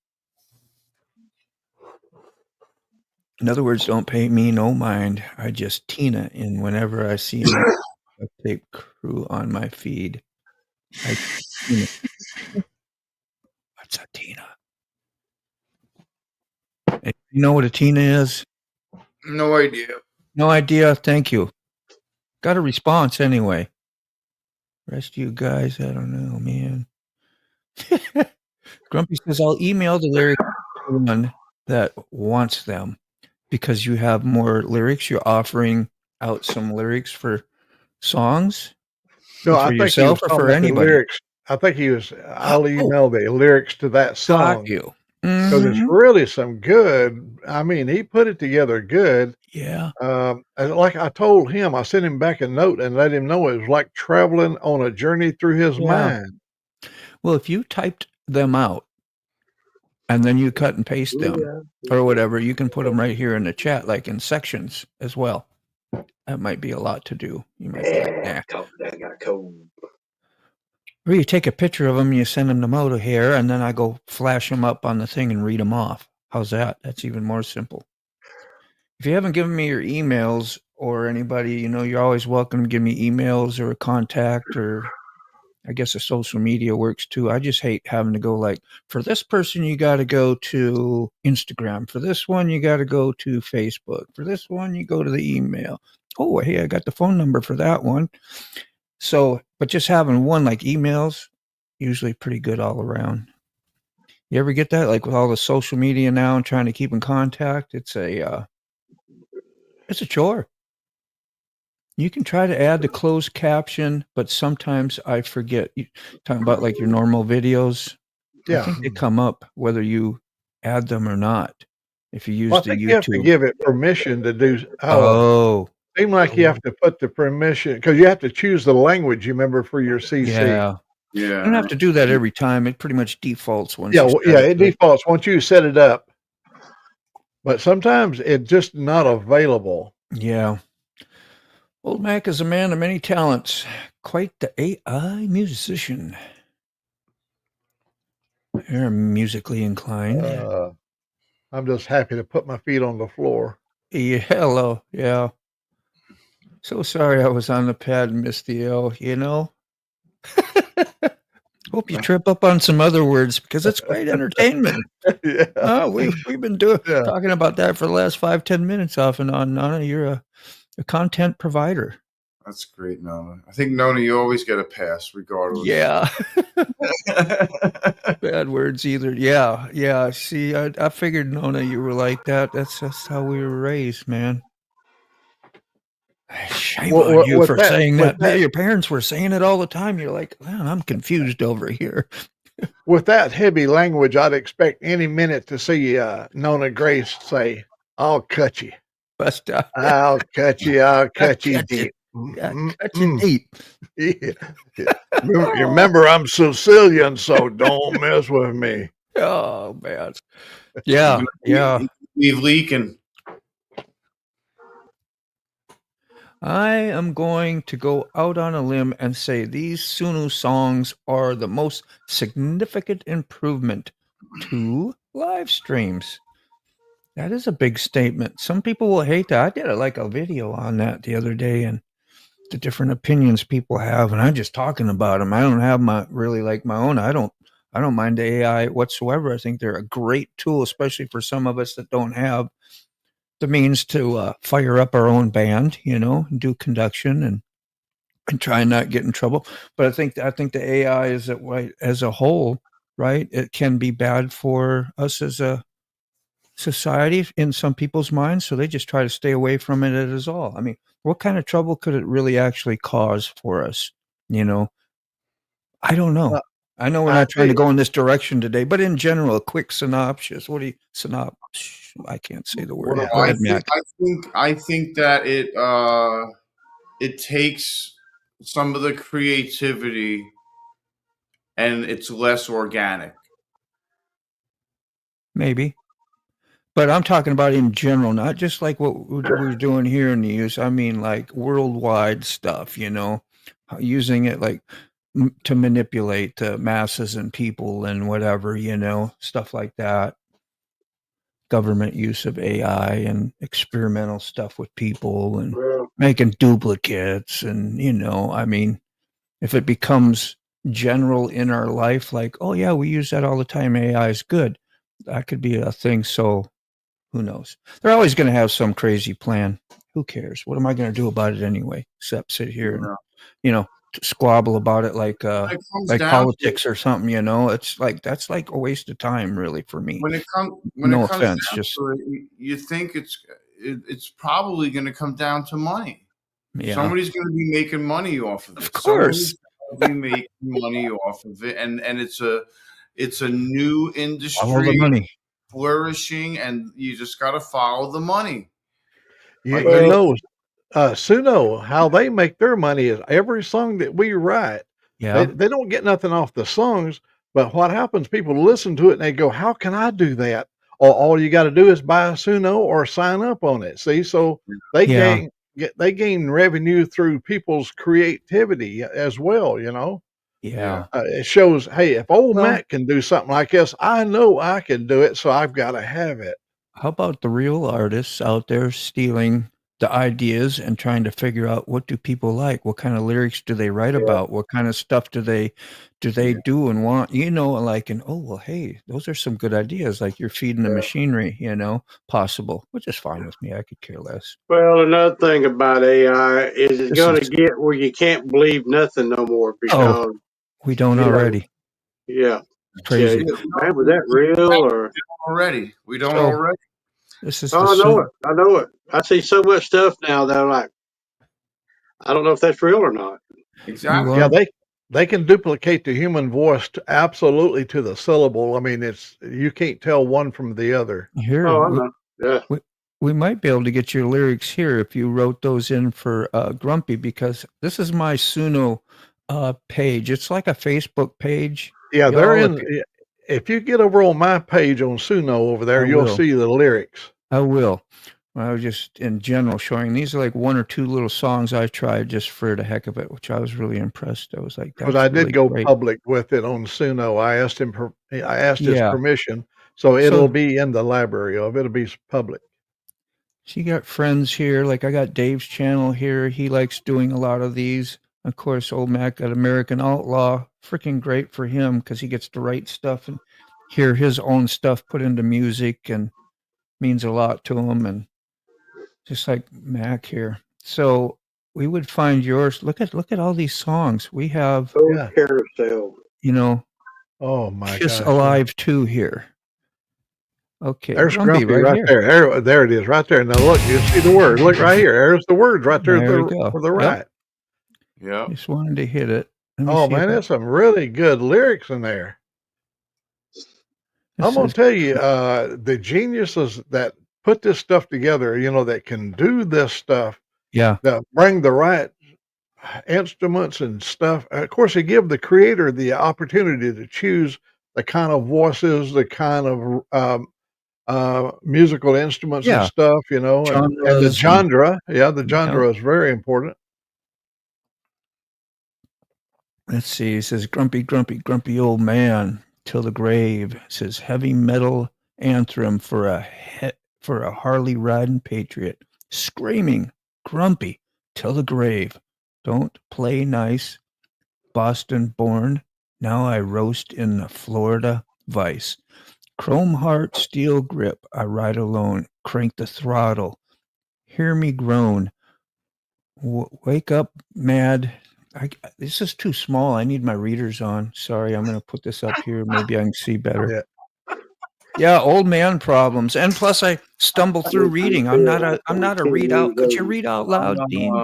In other words, don't pay me no mind. I just Tina in whenever I see any tape crew on my feed. I Tina. What's a Tina? Hey, you know what a Tina is? No idea. No idea. Thank you. Got a response anyway. Rest of you guys, I don't know, man. Grumpy says, I'll email the lyrics to one that wants them because you have more lyrics. You're offering out some lyrics for songs No, for I think he was yourself or talking for about the anybody. lyrics. I think he was. I'll Oh, email the lyrics to that got song you. because it's Mhm. really some good. I mean, he put it together good. Yeah. And like I told him, I sent him back a note and let him know it was like traveling on a journey through his Yeah. mind. Well, if you typed them out and then you cut and paste them or whatever, you can put them right here in the chat, like in sections as well. That might be a lot to do. You might be like, nah. I got a cold. Or you take a picture of them, you send them to Moto here, and then I go flash them up on the thing and read them off. How's that? That's even more simple. If you haven't given me your emails or anybody, you're always welcome to give me emails or a contact, or I guess a social media works too. I just hate having to go like, for this person, you got to go to Instagram. For this one, you got to go to Facebook. For this one, you go to the email. Oh, hey, I got the phone number for that one. So, but just having one like emails, usually pretty good all around. You ever get that? Like with all the social media now and trying to keep in contact, it's a chore. You can try to add the closed caption, but sometimes I forget. You talking about like your normal videos. I Yeah. think they come up whether you add them or not. If you use Well, I the think you have to YouTube. give it permission to do. Oh, Seem like you have to put the permission because you have to choose the language you remember for your CC. yeah. You don't Yeah. have to do that every time. It pretty much defaults once Yeah, you well, set yeah, it. it defaults once you set it up, but sometimes it's just not available. Yeah. Old Mac is a man of many talents, quite the AI musician. You're musically inclined. I'm just happy to put my feet on the floor. Yeah, hello. Yeah. So sorry I was on the pad and missed the L, Hope you trip up on some other words because it's great entertainment. Yeah, We've been yeah. talking about that for the last 5-10 minutes off and on. Nona, you're a content provider. That's great, Nona. I think, Nona, you always get a pass regardless. Yeah. Bad words either. Yeah. Yeah. See, I figured, Nona, you were like that. That's how we were raised, man. Shame on you for saying that. Your parents were saying it all the time. You're like, man, I'm confused over here. With that heavy language, I'd expect any minute to see Nona Grace say, "I'll cut you. Bust out. I'll cut you. I'll cut you deep. Cut you deep." Yeah. Remember, I'm Sicilian, so don't mess with me." Oh man. Yeah. Yeah. Leave leaking. I am going to go out on a limb and say these Sunu songs are the most significant improvement to live streams. That is a big statement. Some people will hate that. I did a video on that the other day and the different opinions people have, and I'm just talking about them. I don't have my own. I don't mind the AI whatsoever. I think they're a great tool, especially for some of us that don't have the means to fire up our own band, and do conduction and try and not get in trouble. But I think the AI is that way as a whole, right? It can be bad for us as a society in some people's minds, so they just try to stay away from it as all. I mean, what kind of trouble could it really actually cause for us? I don't know. I know we're not trying to go in this direction today, but in general, a quick synopsis. What do you synopsis? I can't say the word. Go ahead, Mac. I think that it takes some of the creativity and it's less organic. Maybe. But I'm talking about in general, not just like what we're doing here in the US. I mean, like worldwide stuff, using it like to manipulate the masses and people and whatever, stuff like that. government use of AI and experimental stuff with people and Well, making duplicates. And, I mean, if it becomes general in our life, like, oh, yeah, we use that all the time, AI is good, that could be a thing. So who knows? They're always going to have some crazy plan. Who cares? What am I going to do about it anyway? Except sit here and, squabble about it like politics or something. It's like that's like a waste of time, really, for me. When it comes offense, down just to it, you think it's probably going to come down to money. yeah. Somebody's going to be making money off of it. Of course, somebody's going to be making money off of it, and it's a new industry. Follow the money. Flourishing, and you just got to follow the money. Suno, how they make their money is every song that we write. Yeah, They don't get nothing off the songs, but what happens? People listen to it and they go, "How can I do that?" Or all you got to do is buy a Suno or sign up on it. See, so they gain revenue through people's creativity as well. Yeah. It shows, hey, if old Matt can do something like this, I know I can do it, so I've got to have it. How about the real artists out there stealing the ideas and trying to figure out what do people like? What kind of lyrics do they write about? What kind of stuff do they do and want? Oh, well, hey, those are some good ideas. Like you're feeding the machinery, possible, which is fine with me. I could care less. Well, another thing about AI is it's going to get where you can't believe nothing no more because we don't already. Yeah. Crazy. Man, was that real or already? We don't already. This is I know it. I see so much stuff now that I'm like, I don't know if that's real or not. Exactly. Yeah, they can duplicate the human voice absolutely to the syllable. I mean, you can't tell one from the other. Here, I know. Yeah. We might be able to get your lyrics here if you wrote those in for Grumpy, because this is my Suno page. It's like a Facebook page. Yeah, they're in. If you get over on my page on Suno over there, you'll see the lyrics. I will. I was just in general showing. These are like one or two little songs I tried just for the heck of it, which I was really impressed. I was like, because I did go public with it on Suno. I asked his permission, so it'll be in the library of it'll be public. So you got friends here, like I got Dave's channel here. He likes doing a lot of these. Of course, old Mac got American Outlaw. Freaking great for him because he gets to write stuff and hear his own stuff put into music, and means a lot to him. And just like Mac here. So we would find yours. Look at all these songs we have. Carousel. Oh my Kiss Alive 2 here. Okay, there's Grumpy right there. There it is, right there. Now look, you see the word. Look right here. There's the word right there. For the right. Yeah. Just wanted to hit it. Oh man, there's some really good lyrics in there. I'm gonna tell you, the geniuses that put this stuff together, that can do this stuff. Yeah. That bring the right instruments and stuff. Of course, they give the creator the opportunity to choose the kind of voices, the kind of musical instruments and stuff, and the genre. The genre is very important. Let's see. It says grumpy, grumpy, grumpy old man till the grave. It says heavy metal anthem for a Harley riding patriot, screaming grumpy till the grave. Don't play nice. Boston born. Now I roast in the Florida vice. Chrome heart, steel grip, I ride alone, crank the throttle, hear me groan, wake up mad. This is too small. I need my readers on. Sorry, I'm going to put this up here. Maybe I can see better. Yeah, old man problems. And plus I stumble through reading. I'm not a readout. Could you read out loud, Dean?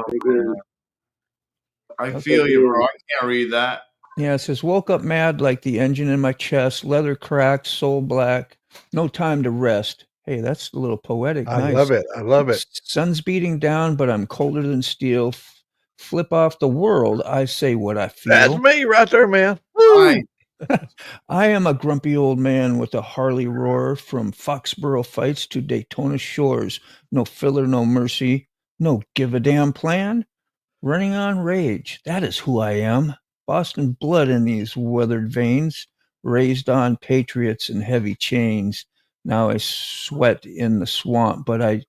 I feel you, bro. I can't read that. Yeah, it says, woke up mad like the engine in my chest, leather cracked, soul black, no time to rest. Hey, that's a little poetic. I love it. I love it. Sun's beating down, but I'm colder than steel. Flip off the world. I say what I feel. That's me right there, man. I am a grumpy old man with a Harley roar, from Foxborough fights to Daytona shores. No filler, no mercy, no give a damn plan. Running on rage. That is who I am. Boston blood in these weathered veins, raised on patriots and heavy chains. Now I sweat in the swamp, but I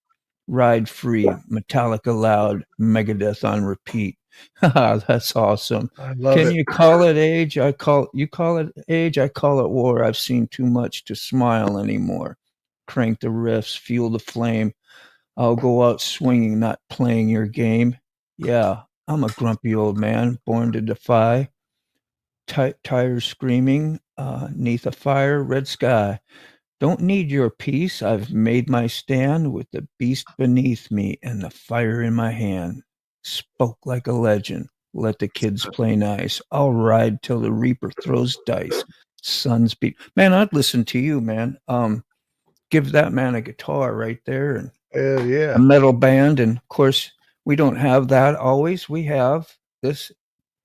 ride free. Metallica loud, Megadeth on repeat. That's awesome. I love Can it. you call it age? You call it age. I call it war. I've seen too much to smile anymore. Crank the riffs, fuel the flame. I'll go out swinging, not playing your game. Yeah, I'm a grumpy old man, born to defy. Tires screaming, neath a fire, red sky. Don't need your peace. I've made my stand with the beast beneath me and the fire in my hand. Spoke like a legend. Let the kids play nice. I'll ride till the reaper throws dice. Suns beat. Man, I'd listen to you, man. Give that man a guitar right there and Yeah. a metal band. And of course, we don't have that always. We have this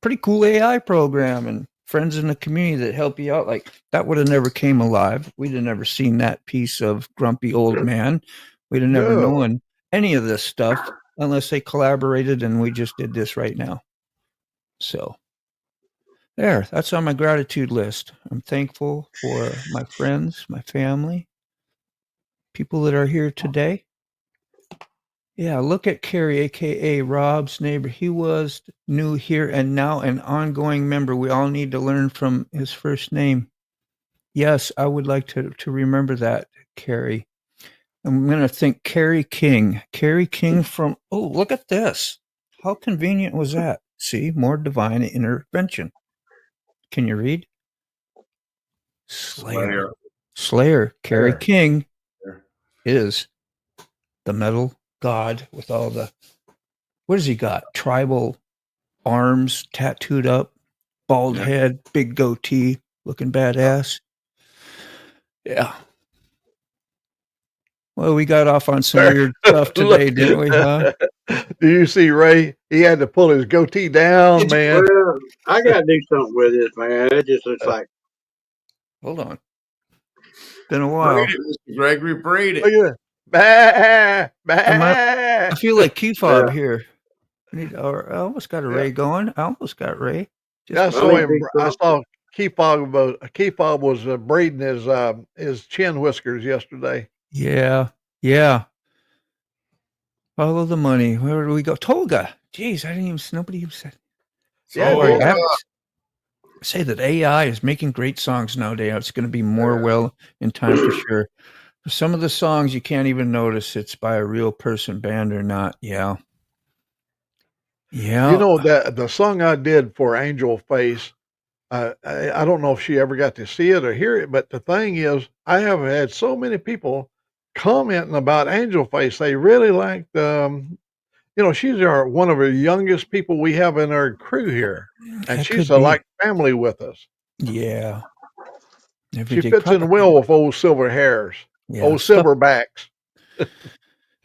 pretty cool AI program and friends in the community that help you out. Like that would have never came alive. We'd have never seen that piece of grumpy old man. We'd have never No. known any of this stuff unless they collaborated and we just did this right now. So there, that's on my gratitude list. I'm thankful for my friends, my family, people that are here today. Yeah, look at Kerry, aka Rob's neighbor. He was new here and now an ongoing member. We all need to learn from his first name. Yes, I would like to remember that, Kerry. I'm going to think Kerry King. Kerry King from, oh, look at this. How convenient was that? See, more divine intervention. Can you read? Slayer. Kerry King is the metal god with all the, what has he got? Tribal arms tattooed up, bald head, big goatee, looking badass. Yeah. Well, we got off on some weird stuff today, didn't we? Huh? Do you see Ray? He had to pull his goatee down, man. Well, I got to do something with this, man. It just looks like. Hold on. Been a while. Braid it, Mr. Gregory, braid it. Look at that. I feel like key fob here. I almost got a Ray going. I almost got Ray. I saw Key Fob was braiding his chin whiskers yesterday. Yeah. Follow the money. Where do we go? Toga. Jeez, nobody even said. Yeah. Say that AI is making great songs nowadays. It's going to be more well in time for sure. For some of the songs, you can't even notice it's by a real person, band or not. Yeah. You know that the song I did for Angel Face, I don't know if she ever got to see it or hear it, but the thing is, I have had so many people commenting about Angel Face. They really liked, she's one of the youngest people we have in our crew here, and she's like family with us. Yeah. She fits in well with old silver hairs, old silverbacks.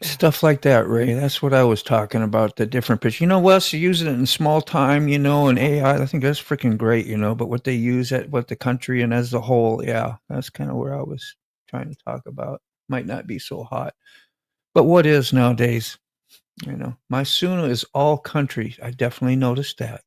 Stuff like that, Ray. That's what I was talking about, the different pitch. Wes, using it in small time, and AI, I think that's freaking great, but what they use at what the country and as a whole, yeah, that's kind of where I was trying to talk about. Might not be so hot. But what is nowadays, my Suna is all country. I definitely noticed that.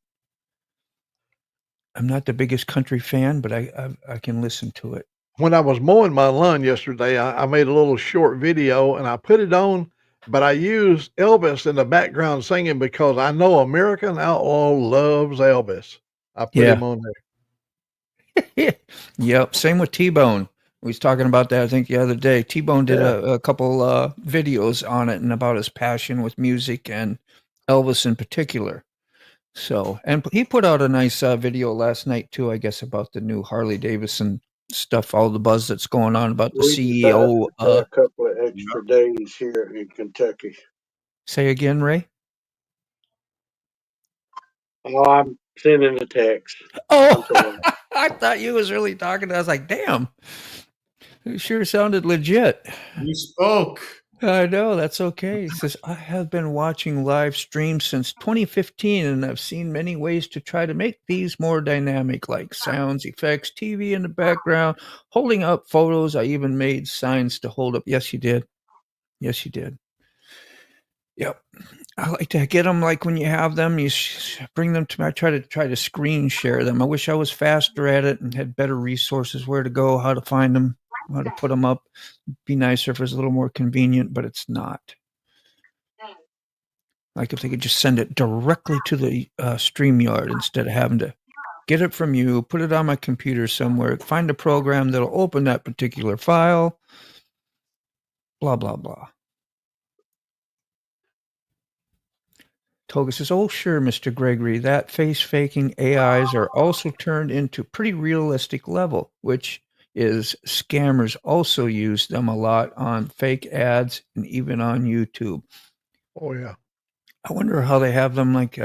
I'm not the biggest country fan, but I can listen to it. When I was mowing my lawn yesterday, I made a little short video and I put it on, but I used Elvis in the background singing because I know American Outlaw loves Elvis. I put him on there. Yep. Same with T-Bone. We was talking about that, I think, the other day. T-Bone did a couple videos on it and about his passion with music and Elvis in particular. So, and he put out a nice video last night too, I guess, about the new Harley Davidson stuff, all the buzz that's going on about the CEO. A couple of extra days here in Kentucky. Say again, Ray? Oh, I'm sending a text. Oh, I thought you was really talking. I was like, damn, it sure sounded legit. You spoke. I know, that's okay. He says, I have been watching live streams since 2015, and I've seen many ways to try to make these more dynamic, like sounds, effects, TV in the background, holding up photos. I even made signs to hold up. Yes, you did. Yes, you did. Yep. I like to get them like when you have them, you bring them to me. I try to screen share them. I wish I was faster at it and had better resources, where to go, how to find them. how to put them up. Be nicer if it was a little more convenient, but it's not. Like if they could just send it directly to the StreamYard instead of having to get it from you, put it on my computer somewhere, find a program that'll open that particular file, blah, blah, blah. Toga says, oh, sure, Mr. Gregory, that face-faking AIs are also turned into pretty realistic level, which is scammers also use them a lot on fake ads and even on YouTube. Oh, yeah. I wonder how they have them like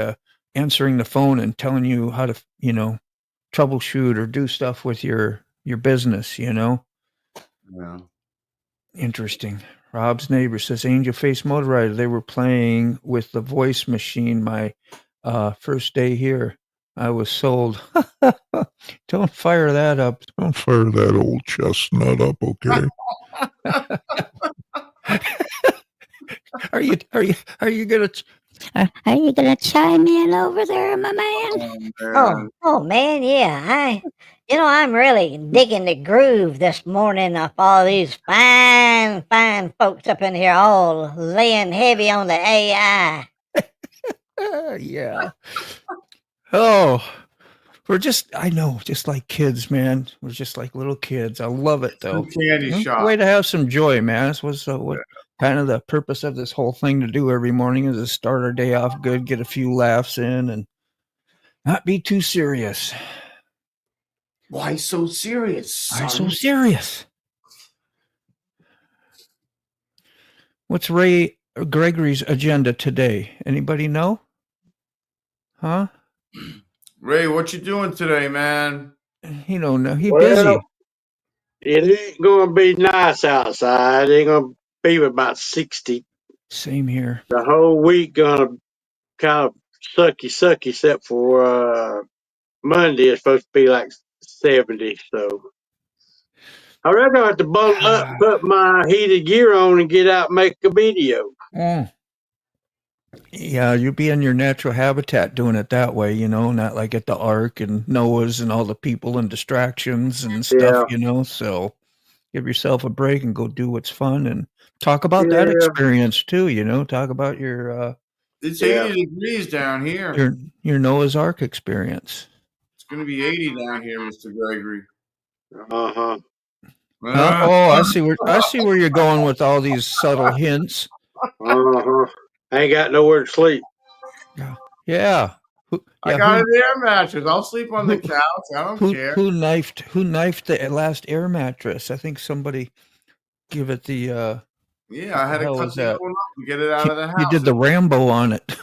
answering the phone and telling you how to, troubleshoot or do stuff with your business, Yeah. Interesting. Rob's neighbor says Angel Face Motorizer. They were playing with the voice machine my first day here. I was sold. Don't fire that up. Don't fire that old chestnut up, okay? Are you gonna? Are you gonna chime in over there, my man? Oh man, yeah. I'm really digging the groove this morning of all these fine folks up in here, all laying heavy on the AI. Yeah. Oh, just like kids, man. We're just like little kids. I love it though. Candy shop. Way to have some joy, man. This was what kind of the purpose of this whole thing to do every morning is to start our day off good, get a few laughs in, and not be too serious. Why so serious, son? Why so serious? What's Ray Gregory's agenda today? Anybody know? Huh? Ray, what you doing today, man? He don't know. He's busy. It ain't gonna be nice outside. It ain't gonna be about 60. Same here. The whole week gonna kind of sucky, except for Monday. It's supposed to be like 70. So I reckon I have to bundle up, put my heated gear on, and get out and make a video. Yeah, you'll be in your natural habitat doing it that way, not like at the Ark and Noah's and all the people and distractions and stuff, so give yourself a break and go do what's fun and talk about that experience too, talk about your it's 80 degrees down here. Your Noah's Ark experience. It's going to be 80 down here, Mr. Gregory. Uh-huh. Oh, I see where you're going with all these subtle hints. Uh-huh. I ain't got nowhere to sleep. Yeah. I got an air mattress. I'll sleep on the couch. I don't care. Who knifed the last air mattress? I think somebody give it the yeah, I had to cut that one up and get it out of the house. You did the Rambo on it.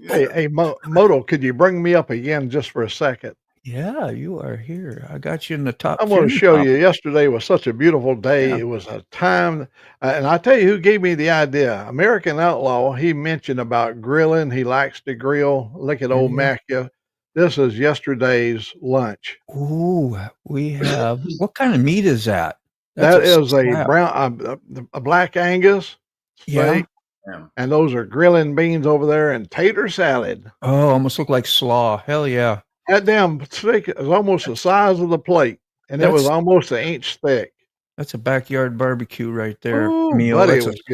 Hey, Moto, could you bring me up again just for a second? Yeah, you are here. I got you in the top. I'm going to show you. Yesterday was such a beautiful day. It was a time, and I tell you who gave me the idea. American Outlaw. He mentioned about grilling. He likes to grill. Look at old Macchia. This is yesterday's lunch. Ooh, we have. What kind of meat is that? That is a brown, a black Angus steak. Yeah. And those are grilling beans over there and tater salad. Oh, almost look like slaw. Hell yeah. That damn steak is almost the size of the plate, and it was almost an inch thick. That's a backyard barbecue right there. Ooh, meal. Buddy, that's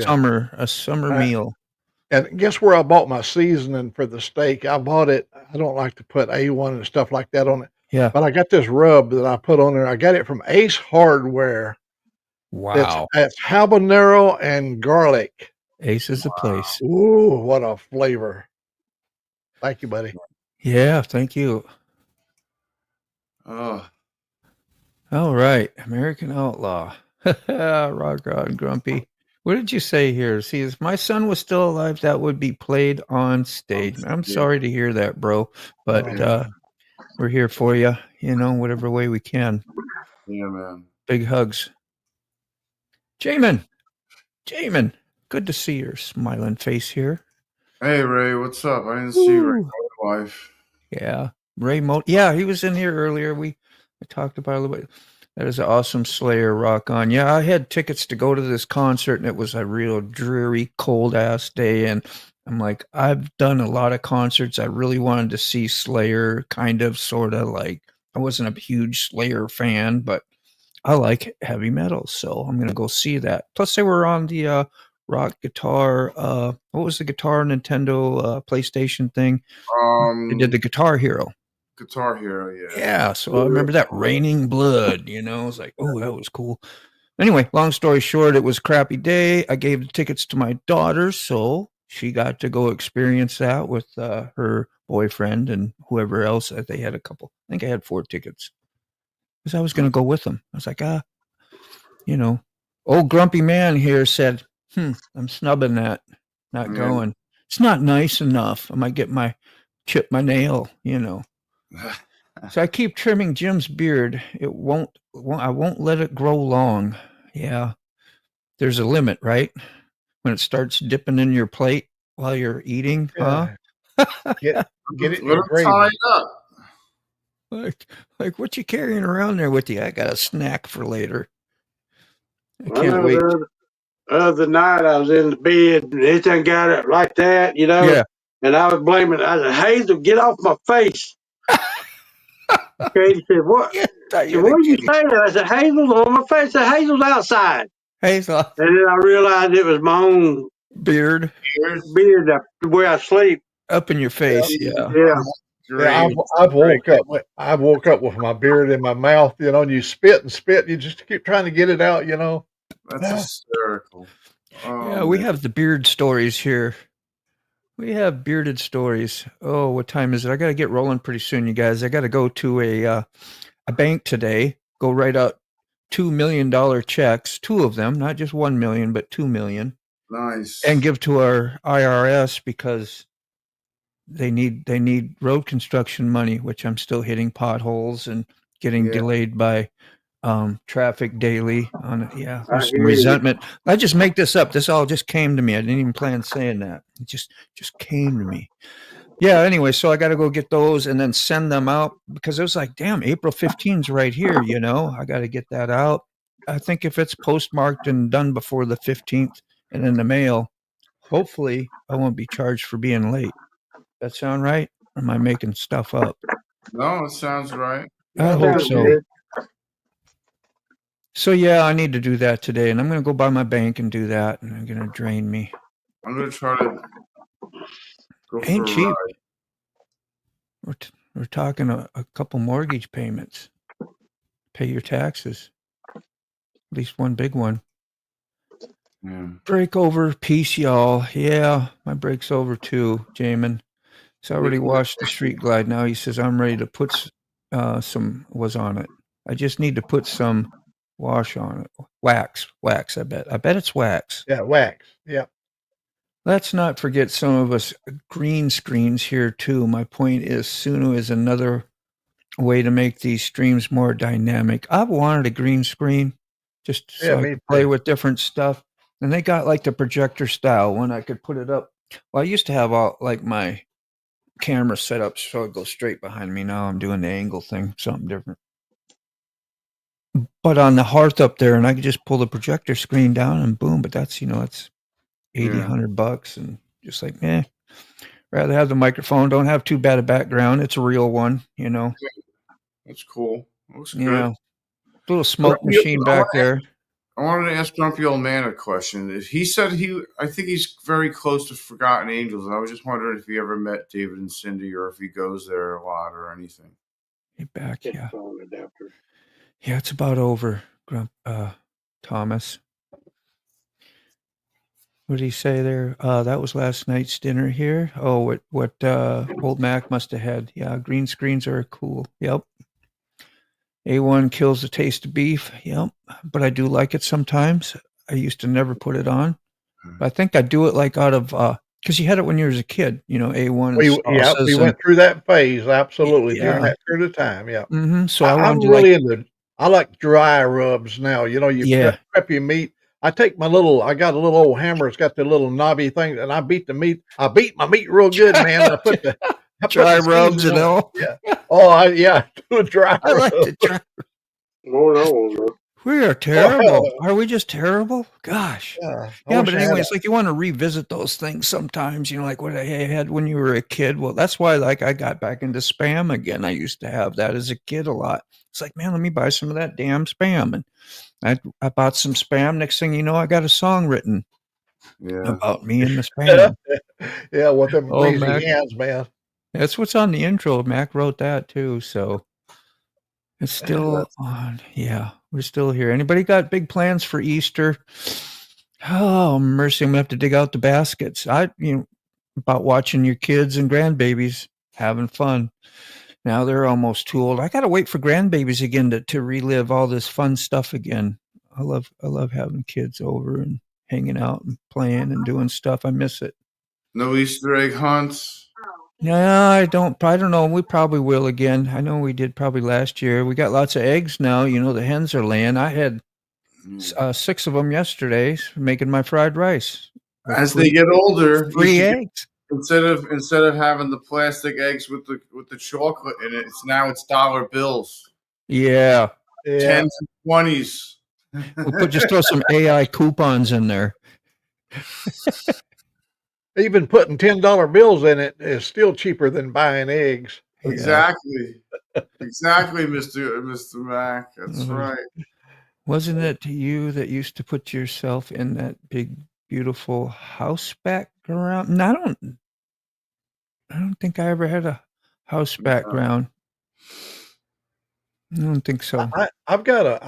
a summer meal. And guess where I bought my seasoning for the steak? I bought it. I don't like to put A1 and stuff like that on it. Yeah. But I got this rub that I put on there. I got it from Ace Hardware. Wow. It's habanero and garlic. Ace is the place. Ooh, what a flavor. Thank you, buddy. Yeah, thank you. Oh. All right. American Outlaw. Rock on, Grumpy. What did you say here? See, if my son was still alive, that would be played on stage. I'm sorry to hear that, bro. But we're here for you, whatever way we can. Yeah, man. Big hugs. Jamin, good to see your smiling face here. Hey, Ray, what's up? I didn't see Ray, my wife. Yeah, Ray yeah, he was in here earlier. I talked about it a little bit. That is an awesome Slayer, rock on. Yeah, I had tickets to go to this concert, and it was a real dreary, cold-ass day, and I'm like, I've done a lot of concerts. I really wanted to see Slayer, kind of, sort of, like, I wasn't a huge Slayer fan, but I like heavy metal, so I'm gonna go see that. Plus, they were on the rock guitar. What was the Guitar Nintendo PlayStation thing? They did the Guitar Hero. Guitar Hero, yeah. Yeah, so I remember that Raining Blood. You know, I was like, oh, that was cool. Anyway, long story short, it was a crappy day. I gave the tickets to my daughter, so she got to go experience that with her boyfriend and whoever else. They had a couple. I think I had 4 tickets because I was going to go with them. I was like, you know, old grumpy man here said, I'm snubbing that, not going. It's not nice enough. I might get chip my nail, you know. So I keep trimming Jim's beard. I won't let it grow long. Yeah. There's a limit, right? When it starts dipping in your plate while you're eating, huh? Get it Let it tie it up. Like what you carrying around there with you? I got a snack for later. I I can't know wait. the other night I was in the bed and it done got it like that, you know. Yeah. And I was blaming. I said, "Hazel, get off my face." Katie said, "What?" Yeah, She said, "What are you saying?" I said, "Hazel's on my face." I said, "Hazel's outside." Hazel. And then I realized it was my own beard where I sleep. Up in your face. Yeah. Yeah. Yeah, I've woke up. I've woke up with my beard in my mouth, you know, and you spit and spit. You just keep trying to get it out, you know. That's hysterical. Yeah, we have the beard stories here. We have bearded stories. Oh, what time is it? I got to get rolling pretty soon, you guys. I got to go to a bank today. Go write out $2 million checks, 2 of them, not just 1 million, but 2 million. Nice. And give to our IRS because they need road construction money, which I'm still hitting potholes and getting delayed by traffic daily on it. Yeah, there's some resentment. I just make this up. This all just came to me. I didn't even plan saying that. It just came to me. Yeah, anyway, so I got to go get those and then send them out because it was like, damn, April 15's right here, you know. I got to get that out. I think if it's postmarked and done before the 15th and in the mail, hopefully I won't be charged for being late. That sound right? Or am I making stuff up? No, it sounds right. I hope so. So yeah, I need to do that today, and I'm going to go by my bank and do that, and I'm going to drain me. I'm going to try to go Ain't for a cheap. ride. We're talking a couple mortgage payments. Pay your taxes. At least one big one. Yeah. Break over piece, y'all. Yeah, my break's over too, Jamin. He's already washed the street glide. Now he says I'm ready to put some was on it. I just need to put some wash on it. Wax, I bet. I bet it's wax. Yeah, wax. Yeah. Let's not forget some of us green screens here too. My point is Suno is another way to make these streams more dynamic. I've wanted a green screen just so I could play with different stuff. And they got like the projector style one. I could put it up. Well, I used to have all like my camera set up so it goes straight behind me. Now I'm doing the angle thing, something different. But on the hearth up there, and I could just pull the projector screen down and boom. But that's, that's $80, $100 and just like, rather have the microphone. Don't have too bad a background. It's a real one, That's cool. Looks good. Yeah. Little smoke machine back there. I wanted to ask Grumpy Old Man a question. He said I think he's very close to Forgotten Angels, and I was just wondering if he ever met David and Cindy or if he goes there a lot or anything. Hey, back, yeah. Yeah, it's about over, Thomas. What did he say there? That was last night's dinner here. Oh, what Old Mac must have had. Yeah, green screens are cool. Yep. A1 kills the taste of beef. Yep. But I do like it sometimes. I used to never put it on. But I think I do it like out of because you had it when you was a kid, A1. We went through that phase absolutely during that period of time. Yeah. Mm-hmm. So I'm really into. I like dry rubs now. You prep your meat. I got a little old hammer. It's got the little knobby thing, and I beat the meat. I beat my meat real good, man. I put the dry rubs and all. Yeah. Oh, do a dry. I like the dry. We are terrible. Are we just terrible? Gosh. Yeah, Yeah, but anyway, it's like you want to revisit those things sometimes, like what I had when you were a kid. Well, that's why I got back into spam again. I used to have that as a kid a lot. It's like, man, let me buy some of that damn spam. And I bought some spam. Next thing you know, I got a song written about me and the spam. Yeah, with them lazy Mac. hands, man. That's what's on the intro. Mac wrote that too, so it's still on. Yeah, we're still here. Anybody got big plans for Easter? Oh, mercy, I'm gonna have to dig out the baskets. About watching your kids and grandbabies having fun. Now they're almost too old. I gotta wait for grandbabies again to relive all this fun stuff again. I love having kids over and hanging out and playing and doing stuff. I miss it. No Easter egg hunts. No, I don't know. We probably will again. I know we did probably last year. We got lots of eggs now. The hens are laying. I had 6 of them yesterday making my fried rice. As they get older, 3 eggs. Instead of having the plastic eggs with the chocolate in it, it's dollar bills. Yeah. 10s and 20s. We'll just throw some AI coupons in there. Even putting $10 bills in it is still cheaper than buying eggs. Exactly. Exactly, Mr. Mac. That's right. Wasn't it you that used to put yourself in that big, beautiful house background? No, I don't think I ever had a house background. I don't think so. I've got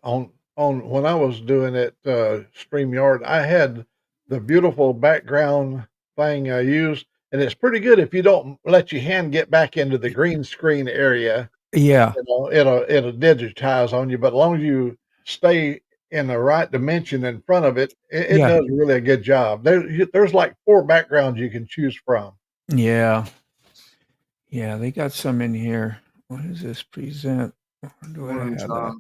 on when I was doing it, StreamYard, I had the beautiful background thing I used, and it's pretty good if you don't let your hand get back into the green screen area. Yeah. It'll digitize on you, but as long as you stay in the right dimension in front of it, it does really a good job. There's like 4 backgrounds you can choose from. Yeah. Yeah, they got some in here. What is this? Present. Do I have that?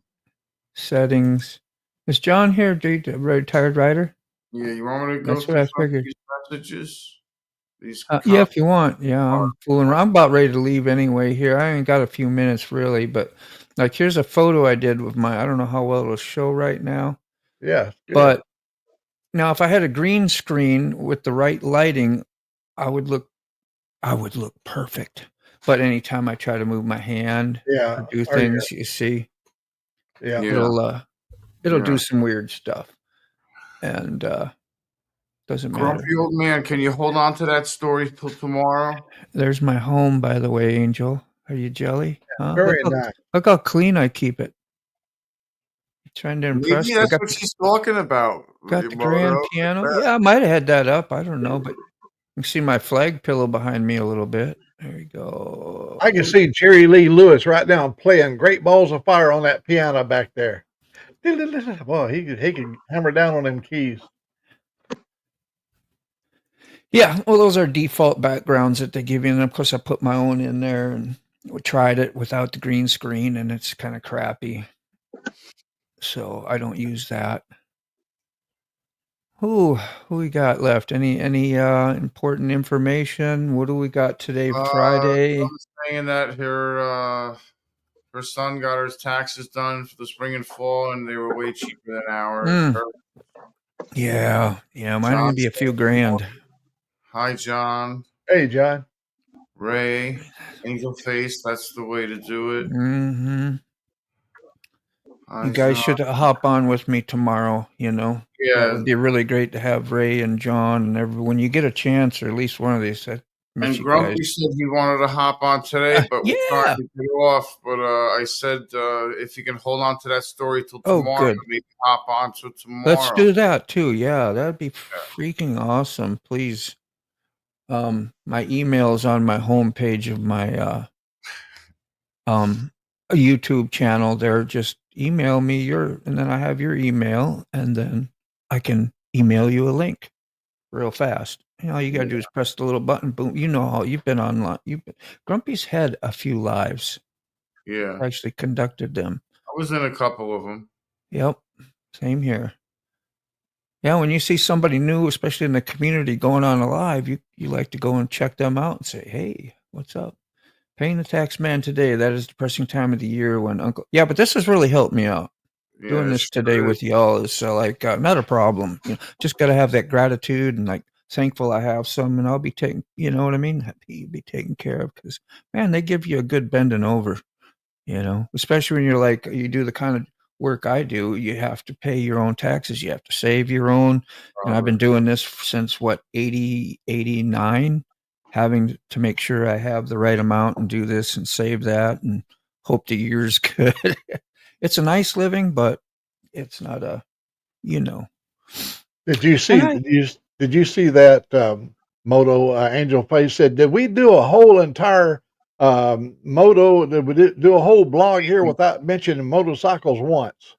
Settings. Is John here, retired writer? Yeah, you want me to go through some of these messages? Yeah, if you want. Yeah, I'm fooling around. I'm about ready to leave anyway here. I ain't got a few minutes really, but like here's a photo I did with I don't know how well it'll show right now. Yeah. Good. But now if I had a green screen with the right lighting, I would look perfect. But anytime I try to move my hand or do things, you see, it'll do some weird stuff. And doesn't matter. Grumpy old man, can you hold on to that story till tomorrow? There's my home, by the way, Angel. Are you jelly? Huh? Very nice. Look how clean I keep it. Trying to impress. Maybe that's what she's talking about. Got the grand piano. Yeah, I might have had that up. I don't know, but you can see my flag pillow behind me a little bit. There you go. I can see Jerry Lee Lewis right now playing Great Balls of Fire on that piano back there. Well, he could hammer down on them keys. Yeah, well, those are default backgrounds that they give you, and of course, I put my own in there, and we tried it without the green screen, and it's kind of crappy, so I don't use that. Who we got left? Any important information? What do we got today? Friday. I'm saying that her son got her taxes done for the spring and fall, and they were way cheaper than ours. Yeah, mine are gonna be a few grand. Hi, John. Hey, John. Ray, Angel Face. That's the way to do it. Mm-hmm. You guys should hop on with me tomorrow. Yeah, it would be really great to have Ray and John and everyone. When you get a chance, or at least one of these. And Grumpy said he wanted to hop on today, but we tried to get off. But I said if you can hold on to that story till tomorrow, maybe hop on to tomorrow. Let's do that too. Yeah, that'd be freaking awesome. Please. My email is on my homepage of my YouTube channel. There, just email me and then I have your email, and then I can email you a link real fast. All you gotta do is press the little button. Boom. You know how you've been online. Grumpy's had a few lives. Yeah, I actually conducted them. I was in a couple of them. Yep, same here. Yeah, when you see somebody new, especially in the community, going on a live, you like to go and check them out and say, "Hey, what's up? Paying the tax man today. That is the depressing time of the year when Uncle." Yeah, but this has really helped me out. doing this today with y'all is like not a problem. Just got to have that gratitude and like thankful I have some, and I'll be taking, you know what I mean? Be taken care of because man, they give you a good bending over. Especially when you're like you do the kind of work I do, you have to pay your own taxes, you have to save your own. And I've been doing this since 89, having to make sure I have the right amount and do this and save that and hope the year's good. It's a nice living, but it's not a, Did you see? Did you see that moto? Angel Face said, "Did we do a whole entire moto? Did we do a whole blog here without mentioning motorcycles once?"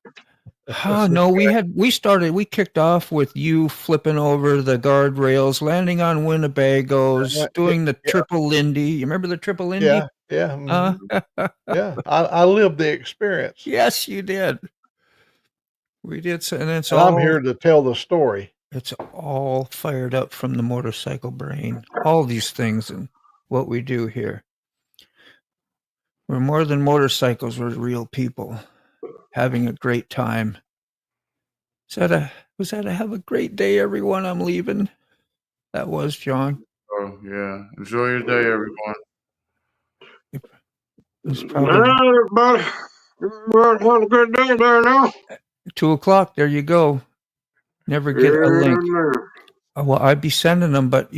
No, we kicked off with you flipping over the guardrails, landing on Winnebagos, doing the triple Lindy. You remember the triple Lindy? Yeah. Yeah. I lived the experience. Yes, you did. We did, and I'm here to tell the story. It's all fired up from the motorcycle brain. All these things and what we do here. We're more than motorcycles. We're real people having a great time. Was that a have a great day, everyone? I'm leaving. That was John. Oh yeah. Enjoy your day, everyone. It's probably everybody. Have a good day there now. 2:00. There you go. Never get a link. Well, I'd be sending them, but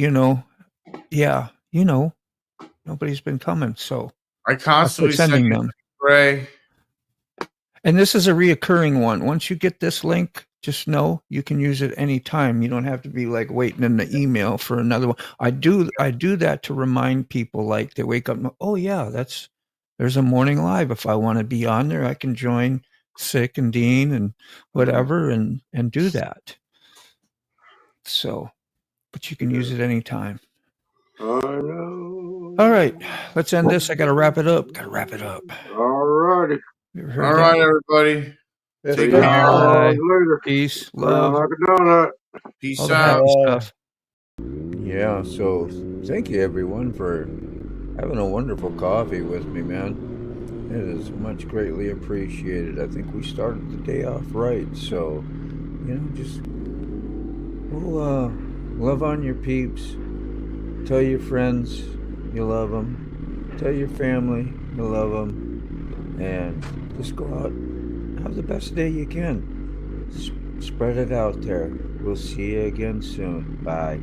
nobody's been coming, so I constantly sending them. Ray. And this is a reoccurring one. Once you get this link, just know you can use it anytime. You don't have to be like waiting in the email for another one. I do that to remind people, like they wake up and, oh yeah, there's a morning live. If I want to be on there, I can join Sick and Dean and whatever and do that. So, but you can use it anytime. All right, let's end this. I got to wrap it up. All righty. All right, everybody. Take care. Peace, love. Like a donut. Peace All the out. happy stuff. Yeah, so thank you everyone for having a wonderful coffee with me, man. It is much greatly appreciated. I think we started the day off right, so just love on your peeps. Tell your friends you love them. Tell your family you love them, and just go out, have the best day you can. Spread it out there. We'll see you again soon. Bye.